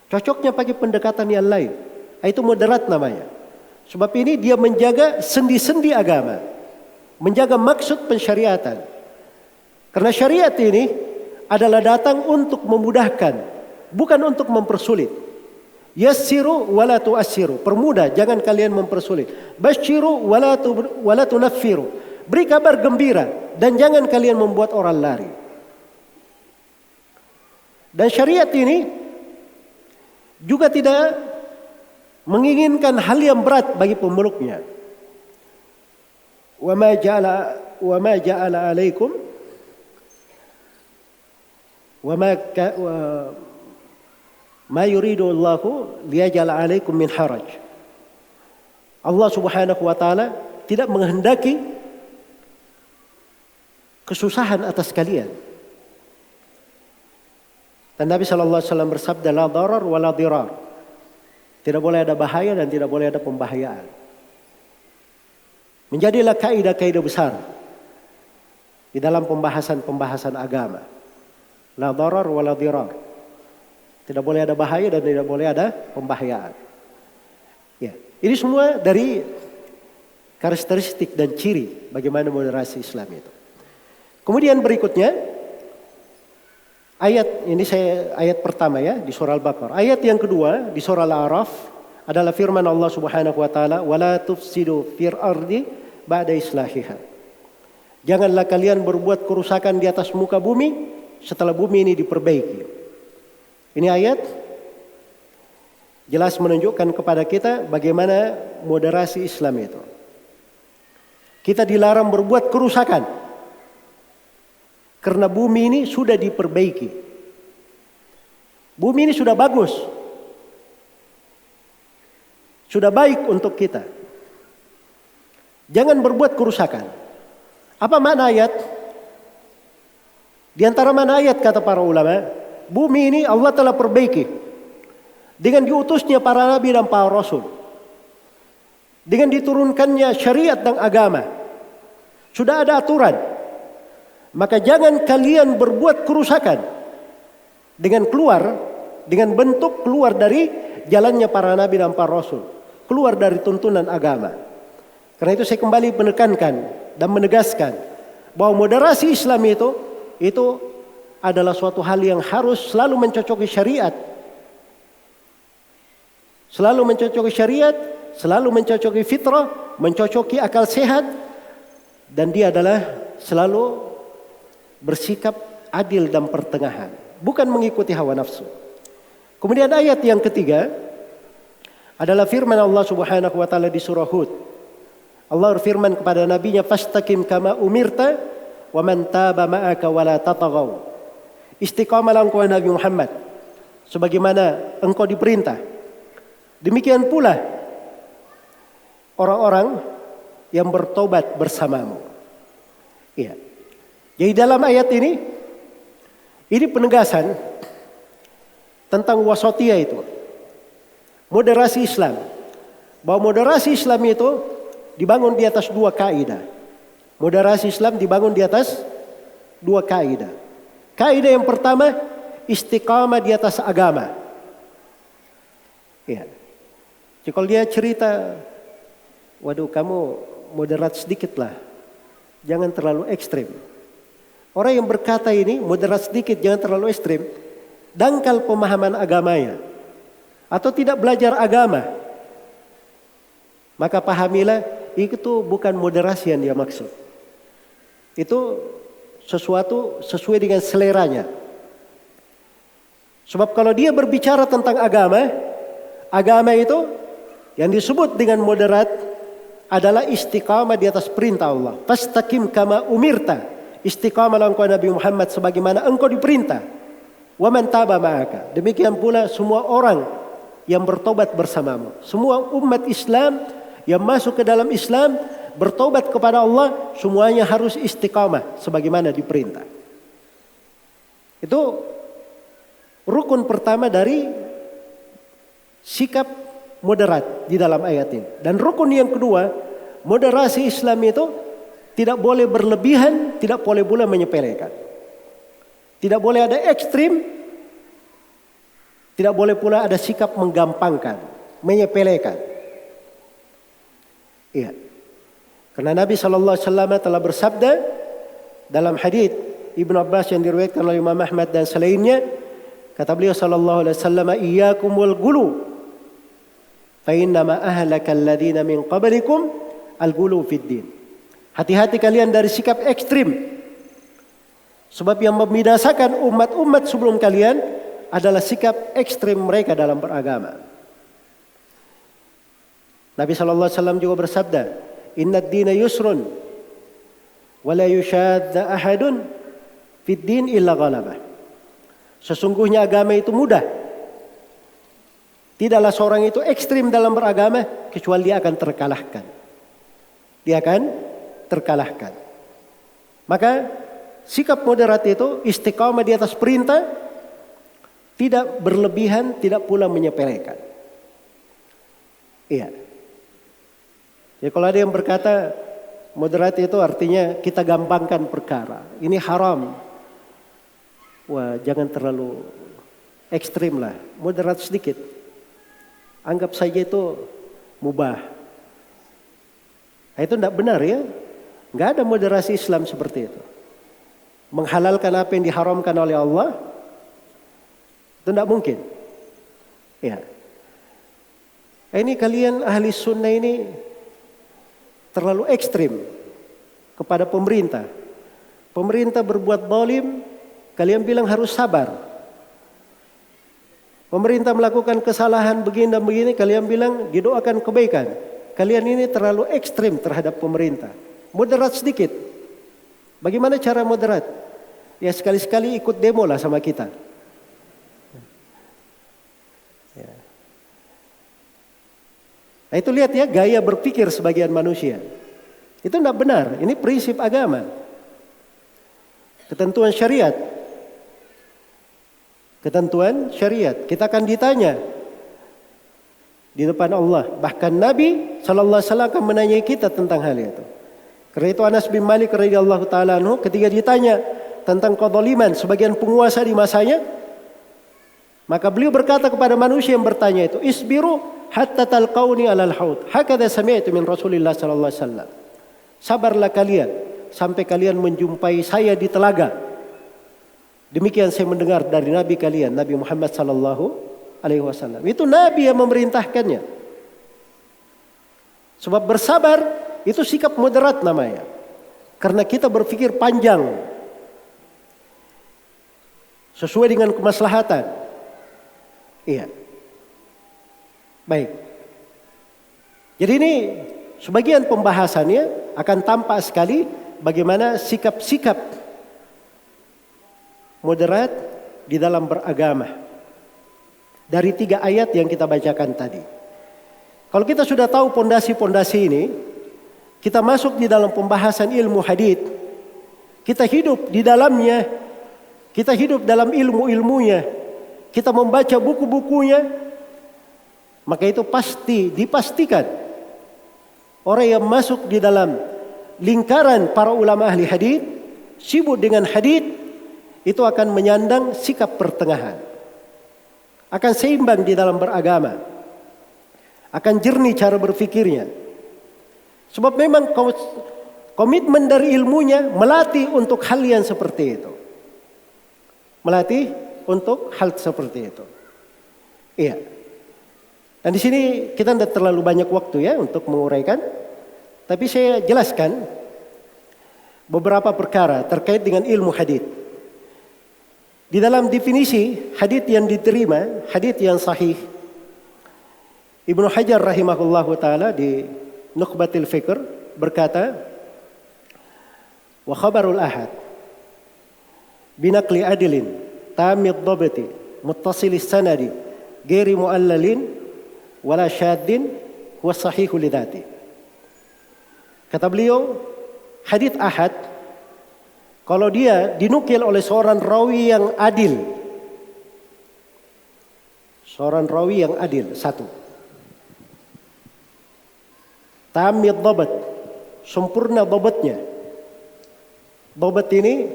Speaker 1: Cocoknya pakai pendekatan yang lain. Itu moderat namanya. Sebab ini dia menjaga sendi-sendi agama. Menjaga maksud pensyariatan. Karena syariat ini adalah datang untuk memudahkan. Bukan untuk mempersulit. Yassiru wala tu'assiru. Permudah, jangan kalian mempersulit. Basyiru wala tunaffiru. Beri kabar gembira. Dan jangan kalian membuat orang lari. Dan syariat ini juga tidak menginginkan hal yang berat bagi pemeluknya. Wa ma ja'ala alaikum ma yuridu Allahu liyaj'ala alaikum min haraj. Allah Subhanahu wa taala tidak menghendaki kesusahan atas kalian. Dan Nabi sallallahu alaihi wasallam bersabda, la darar wa la dirar. Tidak boleh ada bahaya dan tidak boleh ada pembahayaan. Menjadilah kaidah-kaidah besar di dalam pembahasan agama. La darar wa la dirar. Tidak boleh ada bahaya dan tidak boleh ada pembahayaan. Ya, ini semua dari karakteristik dan ciri bagaimana moderasi Islam itu. Kemudian berikutnya ayat pertama ya di surah Al-Baqarah. Ayat yang kedua di surah Al-A'raf adalah firman Allah Subhanahu wa taala, "Wala tufsidu fil ardi ba'da islahiha." Janganlah kalian berbuat kerusakan di atas muka bumi setelah bumi ini diperbaiki. Ini ayat jelas menunjukkan kepada kita bagaimana moderasi Islam itu. Kita dilarang berbuat kerusakan. Karena bumi ini sudah diperbaiki. Bumi ini sudah bagus. Sudah baik untuk kita. Jangan berbuat kerusakan. Apa makna ayat? Di antara mana ayat kata para ulama, bumi ini Allah telah perbaiki. Dengan diutusnya para nabi dan para rasul. Dengan diturunkannya syariat dan agama. Sudah ada aturan. Maka jangan kalian berbuat kerusakan dengan bentuk keluar dari jalannya para nabi dan para rasul, keluar dari tuntunan agama. Karena itu saya kembali menekankan dan menegaskan bahwa moderasi Islam itu adalah suatu hal yang harus selalu mencocoki syariat. Selalu mencocoki syariat, selalu mencocoki fitrah, mencocoki akal sehat, dan dia adalah selalu bersikap adil dan pertengahan, bukan mengikuti hawa nafsu. Kemudian ayat yang ketiga adalah firman Allah Subhanahu wa taala di surah Hud. Allah berfirman kepada nabinya, "Fastaqim kama umirta wa man taba ma'aka wa la tataghaw." Istiqamalah engkau Nabi Muhammad sebagaimana engkau diperintah. Demikian pula orang-orang yang bertobat bersamamu. Iya. Jadi dalam ayat ini penegasan tentang wasatiyah itu. Moderasi Islam. Bahwa moderasi Islam itu dibangun di atas 2 kaidah. Moderasi Islam dibangun di atas 2 kaidah. Kaidah yang pertama, istiqamah di atas agama. Ya. Jadi kalau dia cerita, waduh kamu moderat sedikit lah. Jangan terlalu ekstrim. Orang yang berkata ini moderat sedikit, jangan terlalu ekstrim, dangkal pemahaman agamanya atau tidak belajar agama, maka pahamilah itu bukan moderasi yang dia maksud. Itu sesuatu sesuai dengan seleranya. Sebab kalau dia berbicara tentang agama itu Yang disebut dengan moderat adalah istiqamah di atas perintah Allah. Fastaqim kama umirta. Istiqamah engkau Nabi Muhammad sebagaimana engkau diperintah. Wa man taba ma'aka. Demikian pula semua orang yang bertobat bersamamu. Semua umat Islam yang masuk ke dalam Islam bertobat kepada Allah, semuanya harus istiqamah sebagaimana diperintah. Itu rukun pertama dari sikap moderat di dalam ayat ini. Dan rukun yang kedua, moderasi Islam itu tidak boleh berlebihan, tidak boleh pula menyepelekan. Tidak boleh ada ekstrim, tidak boleh pula ada sikap menggampangkan, menyepelekan. Iya. Karena Nabi SAW telah bersabda dalam hadits Ibnu Abbas yang diriwayatkan oleh Imam Ahmad dan selainnya, kata beliau SAW, "Iyyakum wal ghulu, fa inna ma ahlaka alladziina min qablikum al-ghulu fid din." Hati-hati kalian dari sikap ekstrim. Sebab yang membinasakan umat-umat sebelum kalian adalah sikap ekstrim mereka dalam beragama. Nabi SAW juga bersabda, "Inna ad-dina yusrun, wa la yushadda ahadun fid din illa ghalabah." Sesungguhnya agama itu mudah. Tidaklah seorang itu ekstrim dalam beragama kecuali dia akan terkalahkan. Dia akan terkalahkan. Maka sikap moderat itu istiqamah di atas perintah, tidak berlebihan, tidak pula menyepelekan. Iya. Ya, kalau ada yang berkata moderat itu artinya kita gampangkan perkara. Ini haram. Wah, jangan terlalu ekstrim lah. Moderat sedikit. Anggap saja itu mubah. Nah, itu tidak benar ya. Nggak ada moderasi Islam seperti itu. Menghalalkan apa yang diharamkan oleh Allah, itu tidak mungkin. Ya. Ini kalian ahli sunnah ini terlalu ekstrim kepada pemerintah. Pemerintah berbuat zalim, kalian bilang harus sabar. Pemerintah melakukan kesalahan begini dan begini, kalian bilang didoakan kebaikan. Kalian ini terlalu ekstrim terhadap pemerintah. Moderat sedikit. Bagaimana cara moderat? Ya sekali-sekali ikut demo lah sama kita. Ya. Nah itu lihat ya gaya berpikir sebagian manusia. Itu tidak benar. Ini prinsip agama. Ketentuan syariat. Ketentuan syariat. Kita akan ditanya di depan Allah. Bahkan Nabi SAW akan menanyai kita tentang hal itu. Karena itu Anas bin Malik radhiyallahu taala anhu ketika ditanya tentang kezaliman sebagian penguasa di masanya, maka beliau berkata kepada manusia yang bertanya itu, "Isbiru hatta talqauni 'alal haud." Hakadha sami'tu min Rasulillah sallallahu alaihi wasallam. Sabarlah kalian sampai kalian menjumpai saya di telaga. Demikian saya mendengar dari Nabi kalian, Nabi Muhammad sallallahu alaihi wasallam. Itu Nabi yang memerintahkannya. Sebab bersabar itu sikap moderat namanya. Karena kita berpikir panjang. Sesuai dengan kemaslahatan. Iya. Baik. Jadi ini sebagian pembahasannya akan tampak sekali bagaimana sikap-sikap moderat di dalam beragama. Dari 3 ayat yang kita bacakan tadi. Kalau kita sudah tahu pondasi-pondasi ini, kita masuk di dalam pembahasan ilmu hadits, kita hidup di dalamnya, kita hidup dalam ilmu-ilmunya, kita membaca buku-bukunya, maka itu pasti dipastikan orang yang masuk di dalam lingkaran para ulama ahli hadits, sibuk dengan hadits, itu akan menyandang sikap pertengahan. Akan seimbang di dalam beragama. Akan jernih cara berfikirnya. Sebab memang komitmen dari ilmunya melatih untuk hal yang seperti itu. Melatih untuk hal seperti itu. Iya. Dan di sini kita tidak terlalu banyak waktu ya untuk menguraikan. Tapi saya jelaskan beberapa perkara terkait dengan ilmu hadits. Di dalam definisi hadits yang diterima, hadits yang sahih, Ibnu Hajar rahimahullahu taala di Nukhbatil Fikr berkata, wa khabarul ahad binaqli adilin tamid dhabti muttasilis sanadi ghairi muallalin wala syadzin huwa sahihu lidzati. Kata beliau, hadits ahad kalau dia dinukil oleh seorang rawi yang adil, seorang rawi yang adil, satu, tamid dhabt, sempurna dhabatnya. Dhabt ini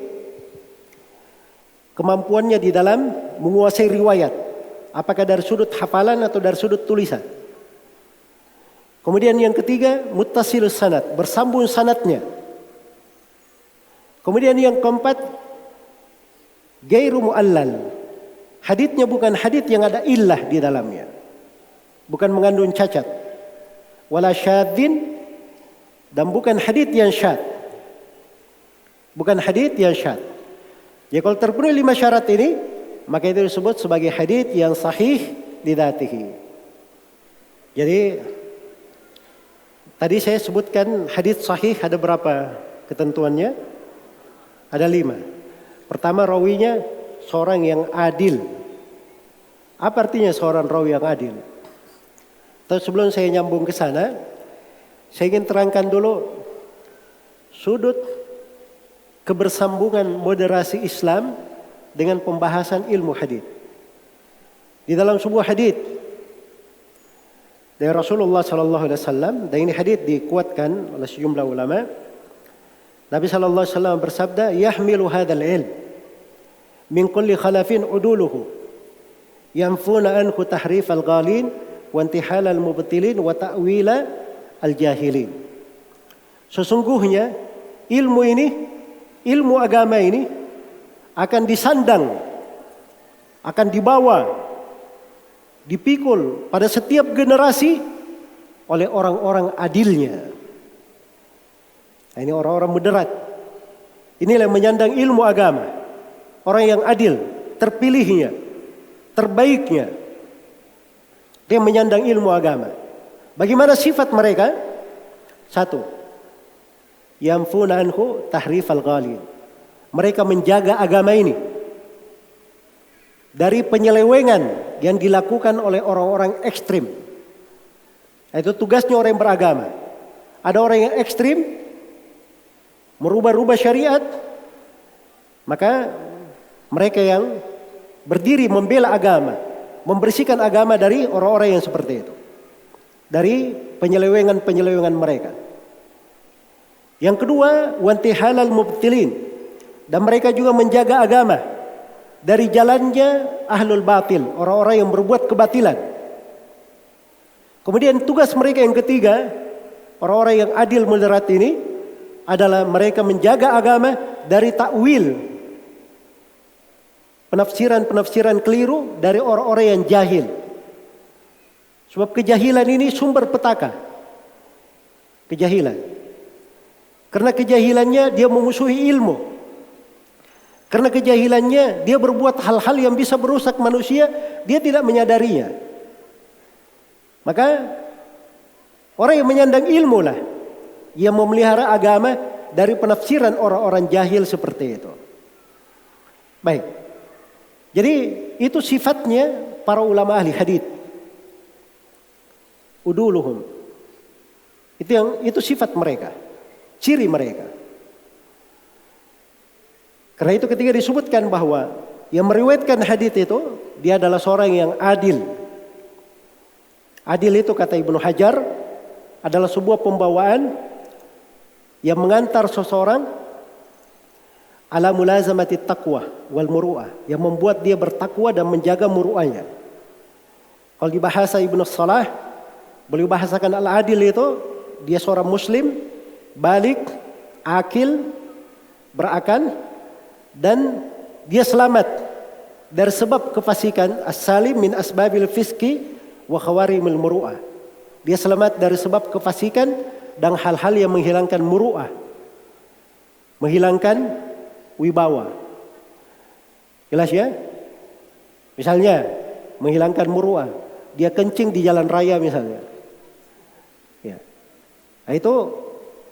Speaker 1: kemampuannya di dalam menguasai riwayat, apakah dari sudut hafalan atau dari sudut tulisan. Kemudian yang ketiga, muttasilus sanad, bersambung sanadnya. Kemudian yang keempat, ghairu muallal. Haditsnya bukan hadits yang ada illah di dalamnya, bukan mengandung cacat. Wala syadzin, dan bukan hadits yang syadz. Bukan hadits yang syadz. Ya, kalau terpenuhi 5 syarat ini, maka itu disebut sebagai hadits yang sahih lidzatihi. Jadi tadi saya sebutkan hadits sahih ada berapa ketentuannya? Ada 5. Pertama, rawinya seorang yang adil. Apa artinya seorang rawi yang adil? Tapi sebelum saya nyambung ke sana, saya ingin terangkan dulu sudut kebersambungan moderasi Islam dengan pembahasan ilmu hadits. Di dalam sebuah hadits dari Rasulullah sallallahu alaihi wasallam, dan ini hadits dikuatkan oleh sejumlah ulama, Nabi sallallahu alaihi wasallam bersabda, "Yahmilu hadzal ilm min kulli khalafin uduluhu yanfuna anhu tahrif al-ghalin wa intihal al-mubtilin wa ta'wila al-jahilin." Sesungguhnya ilmu agama ini akan disandang, akan dibawa, dipikul pada setiap generasi oleh orang-orang adilnya. Nah, ini orang-orang moderat. Inilah yang menyandang ilmu agama. Orang yang adil, terpilihnya, terbaiknya. Dia menyandang ilmu agama. Bagaimana sifat mereka? 1. Yamfuna anhu tahrifal ghalin. Mereka menjaga agama ini dari penyelewengan yang dilakukan oleh orang-orang ekstrim. Itu tugasnya orang yang beragama. Ada orang yang ekstrim, merubah-rubah syariat, maka mereka yang berdiri membela agama, membersihkan agama dari orang-orang yang seperti itu, dari penyelewengan-penyelewengan mereka. Yang kedua, wantihalal mubtilin, dan mereka juga menjaga agama dari jalannya ahlul batil, orang-orang yang berbuat kebatilan. Kemudian tugas mereka yang ketiga, orang-orang yang adil moderat ini, adalah mereka menjaga agama dari takwil, penafsiran-penafsiran keliru dari orang-orang yang jahil. Sebab kejahilan ini sumber petaka. Kejahilan. Karena kejahilannya dia memusuhi ilmu. Karena kejahilannya dia berbuat hal-hal yang bisa merusak manusia, dia tidak menyadarinya. Maka orang yang menyandang ilmu lah yang memelihara agama dari penafsiran orang-orang jahil seperti itu. Baik. Jadi itu sifatnya para ulama ahli hadits. Uduluhum. Itu sifat mereka, ciri mereka. Karena itu ketika disebutkan bahwa yang meriwayatkan hadits itu dia adalah seorang yang adil. Adil itu kata Ibnu Hajar adalah sebuah pembawaan yang mengantar seseorang ala mulazamati taqwa wal muru'ah, yang membuat dia bertakwa dan menjaga muru'ahnya. Kalau di bahasa Ibnu Salah, beliau bahasakan al-adil itu dia seorang muslim, balik, akil, berakal, dan dia selamat dari sebab kefasikan, as-salim min asbabil fiski wa khawarimil muru'ah. Dia selamat dari sebab kefasikan dan hal-hal yang menghilangkan muru'ah, menghilangkan wibawa. Jelas ya? Misalnya menghilangkan muru'ah, dia kencing di jalan raya misalnya. Ya. Nah, itu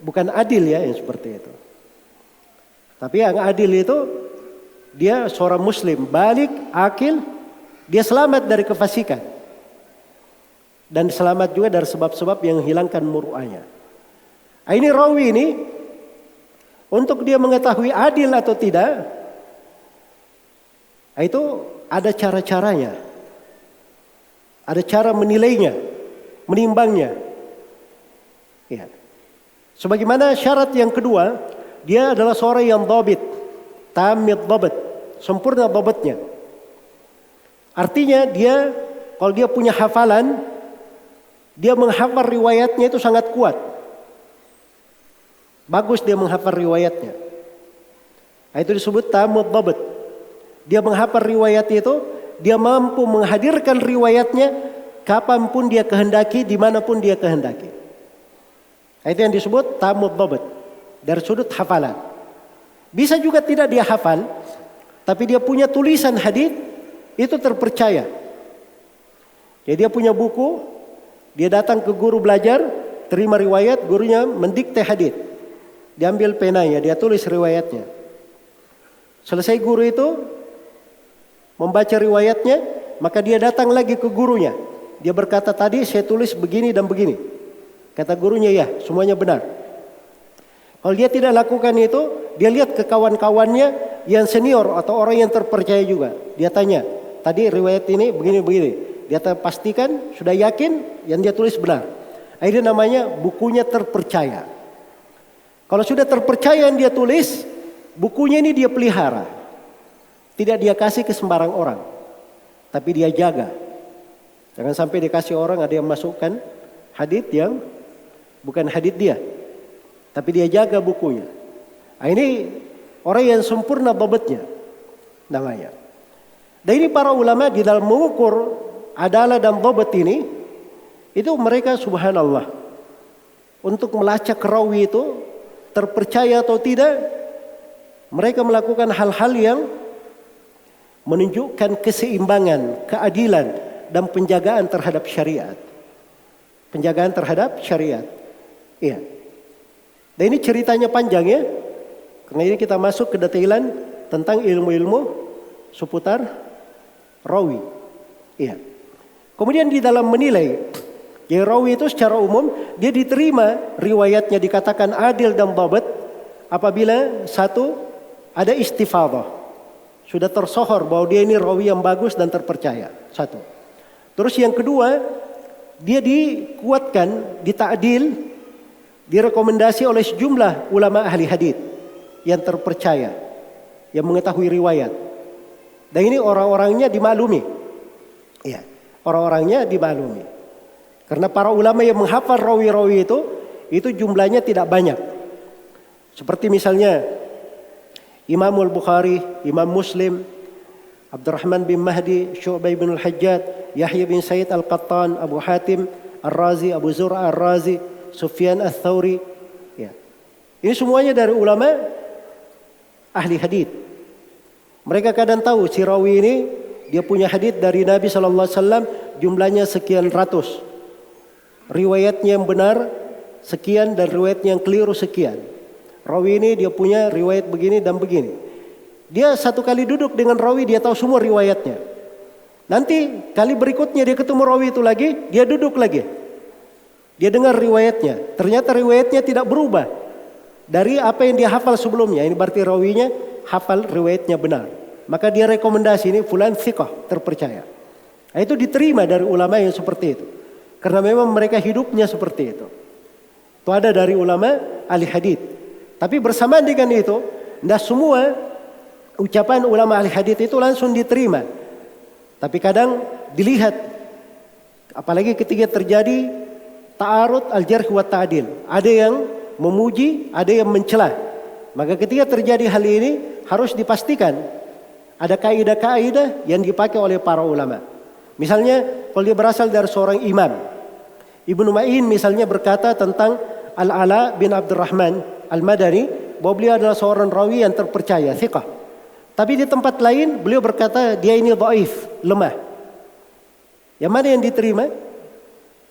Speaker 1: bukan adil ya yang seperti itu. Tapi yang adil itu dia seorang muslim, balik, akil, dia selamat dari kefasikan. Dan selamat juga dari sebab-sebab yang hilangkan muru'ahnya. Nah, ini rawi ini, untuk dia mengetahui adil atau tidak, nah itu ada cara-caranya. Ada cara menilainya, menimbangnya. Ya. Sebagaimana syarat yang kedua, dia adalah seorang yang dhabit, tamid dhabt, sempurna dhabtnya. Artinya dia kalau dia punya hafalan, dia menghafal riwayatnya itu sangat kuat. Bagus dia menghafal riwayatnya. Nah, itu disebut tamid dhabt. Dia menghafal riwayat itu, dia mampu menghadirkan riwayatnya kapanpun dia kehendaki, dimanapun dia kehendaki. Nah, itu yang disebut tamid dhabt. Dari sudut hafalan. Bisa juga tidak dia hafal, tapi dia punya tulisan hadis itu terpercaya. Jadi dia punya buku, dia datang ke guru belajar, terima riwayat, gurunya mendikte hadis. Diambil penanya, dia tulis riwayatnya. Selesai guru itu membaca riwayatnya, maka dia datang lagi ke gurunya. Dia berkata, tadi saya tulis begini dan begini. Kata gurunya, ya semuanya benar. Kalau dia tidak lakukan itu, dia lihat ke kawan-kawannya yang senior atau orang yang terpercaya juga. Dia tanya, tadi riwayat ini begini-begini. Dia pastikan, sudah yakin yang dia tulis benar. Ini namanya bukunya terpercaya. Kalau sudah terpercaya yang dia tulis, bukunya ini dia pelihara. Tidak dia kasih ke sembarang orang. Tapi dia jaga. Jangan sampai dikasih orang ada yang masukkan hadits yang bukan hadits dia. Tapi dia jaga bukunya. Nah, ini orang yang sempurna dhabtnya namanya. Dan ini para ulama di dalam mengukur adalah dan dhabt ini, itu mereka subhanallah. Untuk melacak rawi itu terpercaya atau tidak, mereka melakukan hal-hal yang menunjukkan keseimbangan, keadilan dan penjagaan terhadap syariat. Penjagaan terhadap syariat. Iya. Dan ini ceritanya panjang ya. Karena ini kita masuk ke detailan tentang ilmu-ilmu seputar rawi. Iya. Kemudian di dalam menilai, ya rawi itu secara umum dia diterima riwayatnya dikatakan adil dan dhabt apabila satu ada istifadhah. Sudah tersohor bahwa dia ini rawi yang bagus dan terpercaya. Satu. Terus yang kedua, dia dikuatkan, dita'dil, direkomendasi oleh sejumlah ulama ahli hadis yang terpercaya, yang mengetahui riwayat. Dan ini orang-orangnya dimaklumi. Ya, orang-orangnya dimaklumi. Karena para ulama yang menghafal rawi-rawi itu jumlahnya tidak banyak. Seperti misalnya Imam Al-Bukhari, Imam Muslim, Abdurrahman bin Mahdi, Syu'bah bin Al-Hajjaj, Yahya bin Said Al-Qattan, Abu Hatim Ar-Razi, Abu Zur'a Ar-Razi, Sufyan Ats-Tsauri. Ya. Ini semuanya dari ulama ahli hadis. Mereka kadang tahu si rawi ini dia punya hadis dari Nabi SAW jumlahnya sekian ratus. Riwayatnya yang benar sekian dan riwayatnya yang keliru sekian. Rawi ini dia punya riwayat begini dan begini. Dia satu kali duduk dengan rawi dia tahu semua riwayatnya. Nanti kali berikutnya dia ketemu rawi itu lagi, dia duduk lagi. Dia dengar riwayatnya, ternyata riwayatnya tidak berubah dari apa yang dia hafal sebelumnya. Ini berarti rawinya hafal riwayatnya benar. Maka dia rekomendasi ini fulan thiqah, terpercaya. Nah, itu diterima dari ulama yang seperti itu. Karena memang mereka hidupnya seperti itu. Itu ada dari ulama ahli hadis. Tapi bersamaan dengan itu, tidak semua ucapan ulama ahli hadis itu langsung diterima. Tapi kadang dilihat, apalagi ketika terjadi ta'arud al-jarh wa ta'dil. Ada yang memuji, ada yang mencela. Maka ketika terjadi hal ini harus dipastikan ada kaidah-kaidah yang dipakai oleh para ulama. Misalnya kalau dia berasal dari seorang imam. Ibnu Ma'in misalnya berkata tentang Al-Ala bin Abdurrahman Al-Madani bahwa beliau adalah seorang rawi yang terpercaya, thiqah. Tapi di tempat lain beliau berkata dia ini dhaif, lemah. Yang mana yang diterima?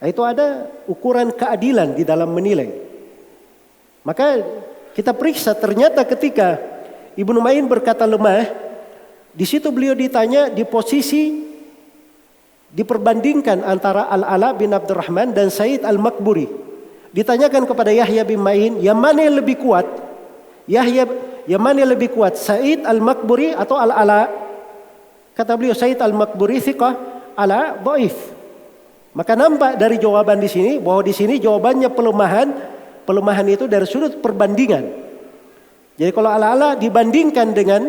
Speaker 1: Itu ada ukuran keadilan di dalam menilai. Maka kita periksa, ternyata ketika Ibnu Ma'in berkata lemah, di situ beliau ditanya di posisi diperbandingkan antara Al-Ala bin Abdurrahman dan Said Al-Makburi. Ditanyakan kepada Yahya bin Ma'in, yang mana yang lebih kuat? Yang mana yang lebih kuat? Said Al-Makburi atau Al-Ala? Kata beliau, Said Al-Makburi thiqah, Ala dhaif. Maka nampak dari jawaban di sini bahwa di sini jawabannya pelemahan itu dari sudut perbandingan. Jadi kalau Al-Ala dibandingkan dengan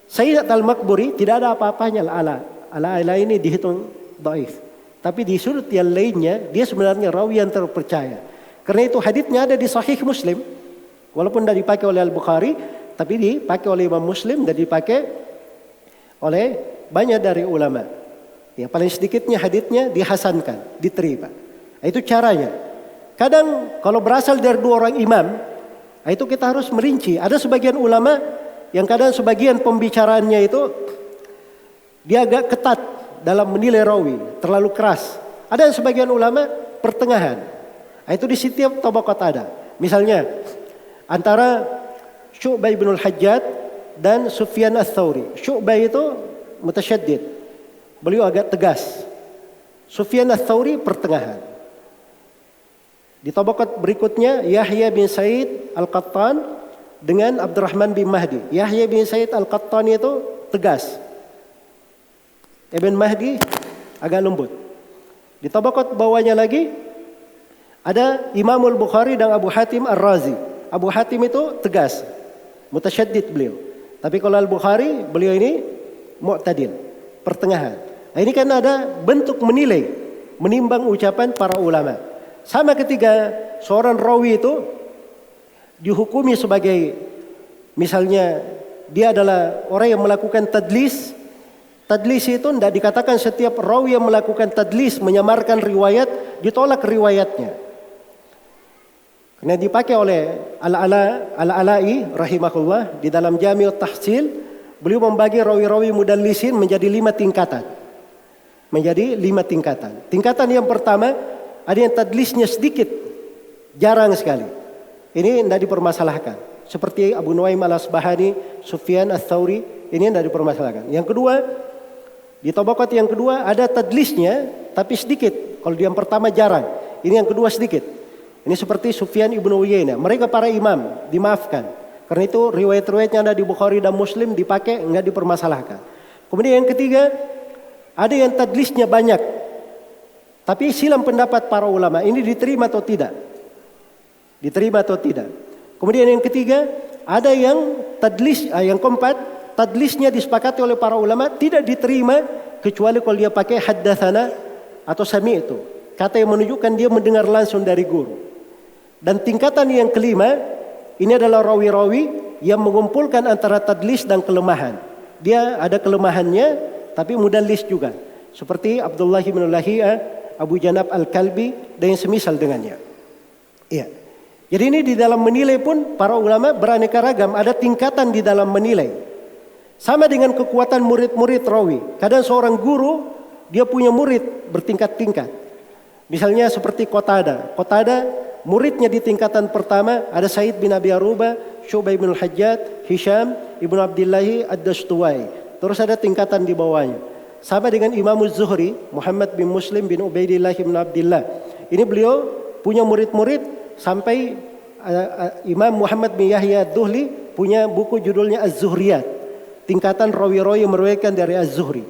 Speaker 1: Said Al-Makburi, tidak ada apa-apanya Al-Ala. Al-Ala ini dihitung dhaif. Tapi di sudut yang lainnya dia sebenarnya rawi yang terpercaya. Karena itu haditsnya ada di Sahih Muslim. Walaupun tidak dipakai oleh Al-Bukhari, tapi dipakai oleh Imam Muslim dan dipakai oleh banyak dari ulama. Ya, paling sedikitnya haditsnya dihasankan, diterima. Itu caranya. Kadang kalau berasal dari dua orang imam, itu kita harus merinci. Ada sebagian ulama yang kadang sebagian pembicaraannya itu dia agak ketat dalam menilai rawi, terlalu keras. Ada yang sebagian ulama pertengahan. Itu di setiap tabaqat ada. Misalnya antara Syu'bah bin Al-Hajjaj dan Sufyan Ats-Tsauri. Syu'bah itu mutasyaddid. Beliau agak tegas. Sufyan Ats-Tsauri pertengahan. Di tabaqat berikutnya Yahya bin Sa'id Al-Qattan dengan Abdurrahman bin Mahdi. Yahya bin Sa'id Al-Qattan itu tegas. Ibn Mahdi agak lembut. Di tabaqat bawahnya lagi ada Imam Al-Bukhari dan Abu Hatim Ar-Razi. Abu Hatim itu tegas, mutasyaddid beliau. Tapi kalau Al-Bukhari, beliau ini mu'tadil, pertengahan. Nah, ini kan ada bentuk menilai, menimbang ucapan para ulama. Sama ketika seorang rawi itu dihukumi sebagai, misalnya dia adalah orang yang melakukan tadlis. Tadlis itu tidak dikatakan setiap rawi yang melakukan tadlis, menyamarkan riwayat, ditolak riwayatnya. Karena dipakai oleh Al-Ala'i rahimahullah di dalam Jami'ut Tahsil, beliau membagi rawi-rawi mudallisin menjadi 5 tingkatan. Menjadi 5 tingkatan. Tingkatan yang pertama, ada yang tadlisnya sedikit, jarang sekali. Ini tidak dipermasalahkan. Seperti Abu Nuaim Al-Asbahani, Sufyan Ats-Tsauri, ini tidak dipermasalahkan. Yang kedua, di tabaqat yang kedua ada tadlisnya tapi sedikit. Kalau yang pertama jarang, ini yang kedua sedikit. Ini seperti Sufyan ibnu Uyainah. Mereka para imam, dimaafkan. Karena itu riwayat-riwayatnya ada di Bukhari dan Muslim dipakai, enggak dipermasalahkan. Kemudian yang ketiga, ada yang tadlisnya banyak. Tapi silam pendapat para ulama, ini diterima atau tidak? Diterima atau tidak? Kemudian yang ketiga, ada yang tadlis, yang keempat, tadlisnya disepakati oleh para ulama tidak diterima kecuali kalau dia pakai haddatsana atau sami'tu. Kata yang menunjukkan dia mendengar langsung dari guru. Dan tingkatan yang kelima, ini adalah rawi-rawi yang mengumpulkan antara tadlis dan kelemahan. Dia ada kelemahannya, tapi mudallis juga. Seperti Abdullah bin Lahiyah, Abu Janab Al-Kalbi, dan yang semisal dengannya. Iya. Jadi ini di dalam menilai pun para ulama beraneka ragam. Ada tingkatan di dalam menilai. Sama dengan kekuatan murid-murid rawi. Kadang seorang guru, dia punya murid bertingkat-tingkat. Misalnya seperti Qatada. Qatada muridnya di tingkatan pertama ada Said bin Abi Aruba, Syu'bah bin Al-Hajjaj, Hisham ibnu Abdillahi Ad-Dastuwai. Terus ada tingkatan di bawahnya. Sama dengan Imam Az-Zuhri, Muhammad bin Muslim bin Ubaidillah bin Abdillah. Ini beliau punya murid-murid sampai Imam Muhammad bin Yahya Ad-Duhli punya buku judulnya Az-Zuhriyat. Tingkatan rawi-rawi yang meriwayatkan dari Az-Zuhri.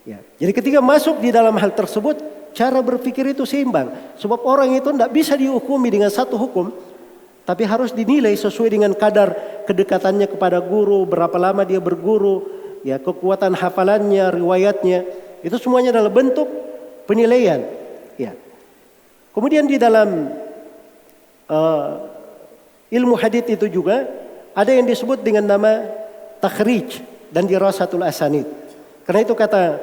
Speaker 1: Ya. Jadi ketika masuk di dalam hal tersebut, cara berpikir itu seimbang. Sebab orang itu tidak bisa dihukumi dengan satu hukum. Tapi harus dinilai sesuai dengan kadar kedekatannya kepada guru. Berapa lama dia berguru. Ya, kekuatan hafalannya, riwayatnya. Itu semuanya adalah bentuk penilaian. Ya. Kemudian di dalam ilmu hadits itu juga ada yang disebut dengan nama takhrij dan dirasatul asanid. Karena itu kata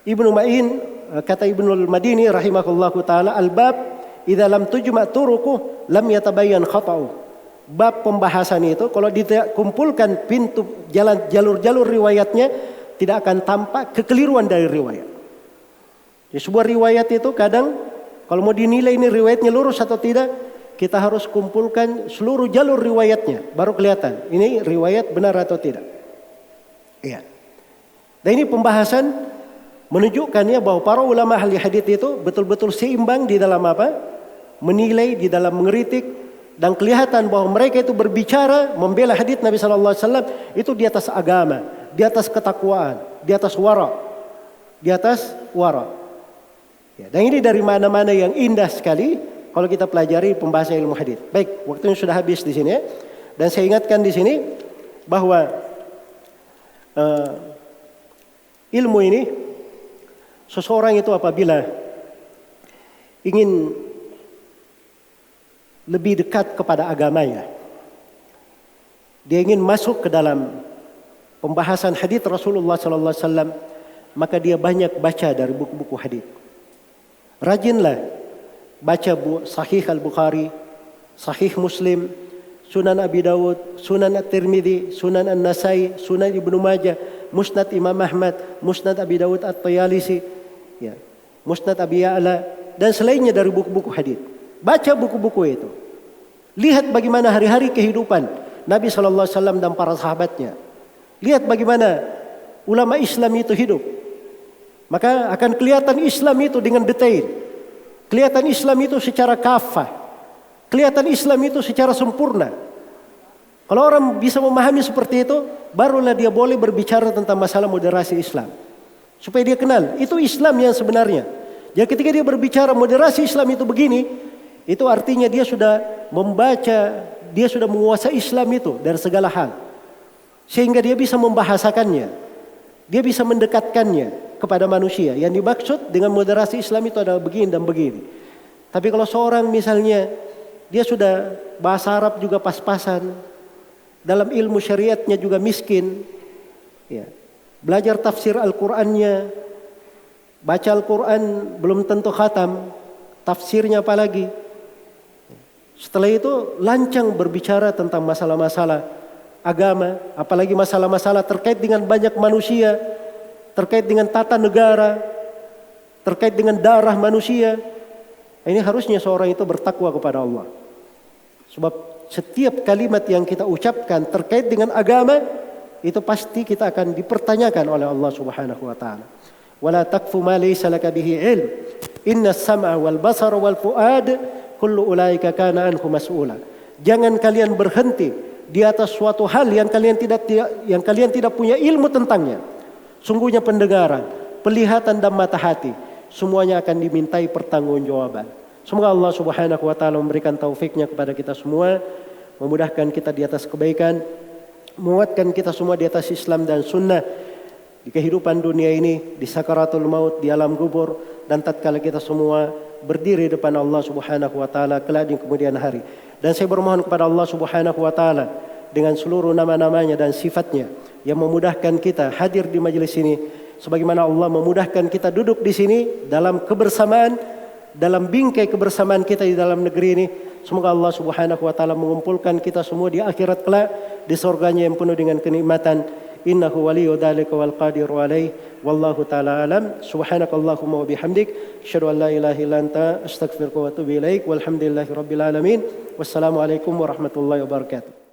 Speaker 1: Ibnu Ma'in, kata Ibnu Al-Madini rahimahullahu taala, al-bab idza lam tujma' turuquh lam yatabayyan khata'u. Bab pembahasan itu kalau dikumpulkan pintu jalan jalur-jalur riwayatnya tidak akan tampak kekeliruan dari riwayat. Jadi sebuah riwayat itu kadang kalau mau dinilai ini riwayatnya lurus atau tidak, kita harus kumpulkan seluruh jalur riwayatnya, baru kelihatan ini riwayat benar atau tidak. Iya. Dan ini pembahasan menunjukkannya bahwa para ulama ahli hadits itu betul-betul seimbang di dalam apa? Menilai, di dalam mengkritik, dan kelihatan bahwa mereka itu berbicara membela hadits Nabi sallallahu alaihi wasallam itu di atas agama, di atas ketakwaan, di atas wara. Di atas wara. Ya, dan ini dari mana-mana yang indah sekali kalau kita pelajari pembahasan ilmu hadits. Baik, waktunya sudah habis di sini ya. Dan saya ingatkan di sini bahwa ilmu ini seseorang itu apabila ingin lebih dekat kepada agamanya, dia ingin masuk ke dalam pembahasan hadits Rasulullah sallallahu alaihi wasallam, maka dia banyak baca dari buku-buku hadits. Rajinlah baca Sahih Al-Bukhari, Sahih Muslim, Sunan Abi Dawud, Sunan At-Tirmidzi, Sunan An-Nasai, Sunan Ibnu Majah, Musnad Imam Ahmad, Musnad Abi Dawud At-Tayalisi, ya, Musnad Abi Ya'la, dan selainnya dari buku-buku hadits. Baca buku-buku itu. Lihat bagaimana hari-hari kehidupan Nabi SAW dan para sahabatnya. Lihat bagaimana ulama Islam itu hidup. Maka akan kelihatan Islam itu dengan detail. Kelihatan Islam itu secara kafah. Kelihatan Islam itu secara sempurna. Kalau orang bisa memahami seperti itu, barulah dia boleh berbicara tentang masalah moderasi Islam. Supaya dia kenal, itu Islam yang sebenarnya. Jadi ketika dia berbicara moderasi Islam itu begini, itu artinya dia sudah membaca, dia sudah menguasai Islam itu dari segala hal. Sehingga dia bisa membahasakannya. Dia bisa mendekatkannya kepada manusia. Yang dimaksud dengan moderasi Islam itu adalah begini dan begini. Tapi kalau seorang misalnya dia sudah bahasa Arab juga pas-pasan, dalam ilmu syariatnya juga miskin, ya, belajar tafsir Al-Qur'annya, baca Al-Quran belum tentu khatam, tafsirnya apalagi. Setelah itu lancang berbicara tentang masalah-masalah agama, apalagi masalah-masalah terkait dengan banyak manusia, terkait dengan tata negara, terkait dengan darah manusia. Ini harusnya seorang itu bertakwa kepada Allah. Sebab setiap kalimat yang kita ucapkan terkait dengan agama, itu pasti kita akan dipertanyakan oleh Allah Subhanahu wa taala. Wala taqfu ma laysa laka bihi ilm. Inna as-sam'a wal basara wal fuad kullu ulaika kana anhu mas'ula. Jangan kalian berhenti di atas suatu hal yang kalian tidak punya ilmu tentangnya. Sungguhnya pendengaran, penglihatan dan mata hati semuanya akan dimintai pertanggungjawaban. Semoga Allah Subhanahu wa taala memberikan taufiknya kepada kita semua, memudahkan kita di atas kebaikan, menguatkan kita semua di atas Islam dan sunnah di kehidupan dunia ini, di sakaratul maut, di alam kubur, dan tatkala kita semua berdiri depan Allah Subhanahu wa taala kelak di kemudian hari. Dan saya bermohon kepada Allah Subhanahu wa taala dengan seluruh nama-namanya dan sifatnya yang memudahkan kita hadir di majelis ini, sebagaimana Allah memudahkan kita duduk di sini dalam kebersamaan, dalam bingkai kebersamaan kita di dalam negeri ini. Semoga Allah Subhanahu wa taala mengumpulkan kita semua di akhirat kelak di surganya yang penuh dengan kenikmatan. Innahu waliyyu dzalika wal qadiru alaih. Wallahu taala alam. Subhanakallahumma wa bihamdik, asyhadu an la ilaha illa anta, astaghfiruka wa atubu ilaik. Walhamdulillahirabbil alamin. Wassalamualaikum warahmatullahi wabarakatuh.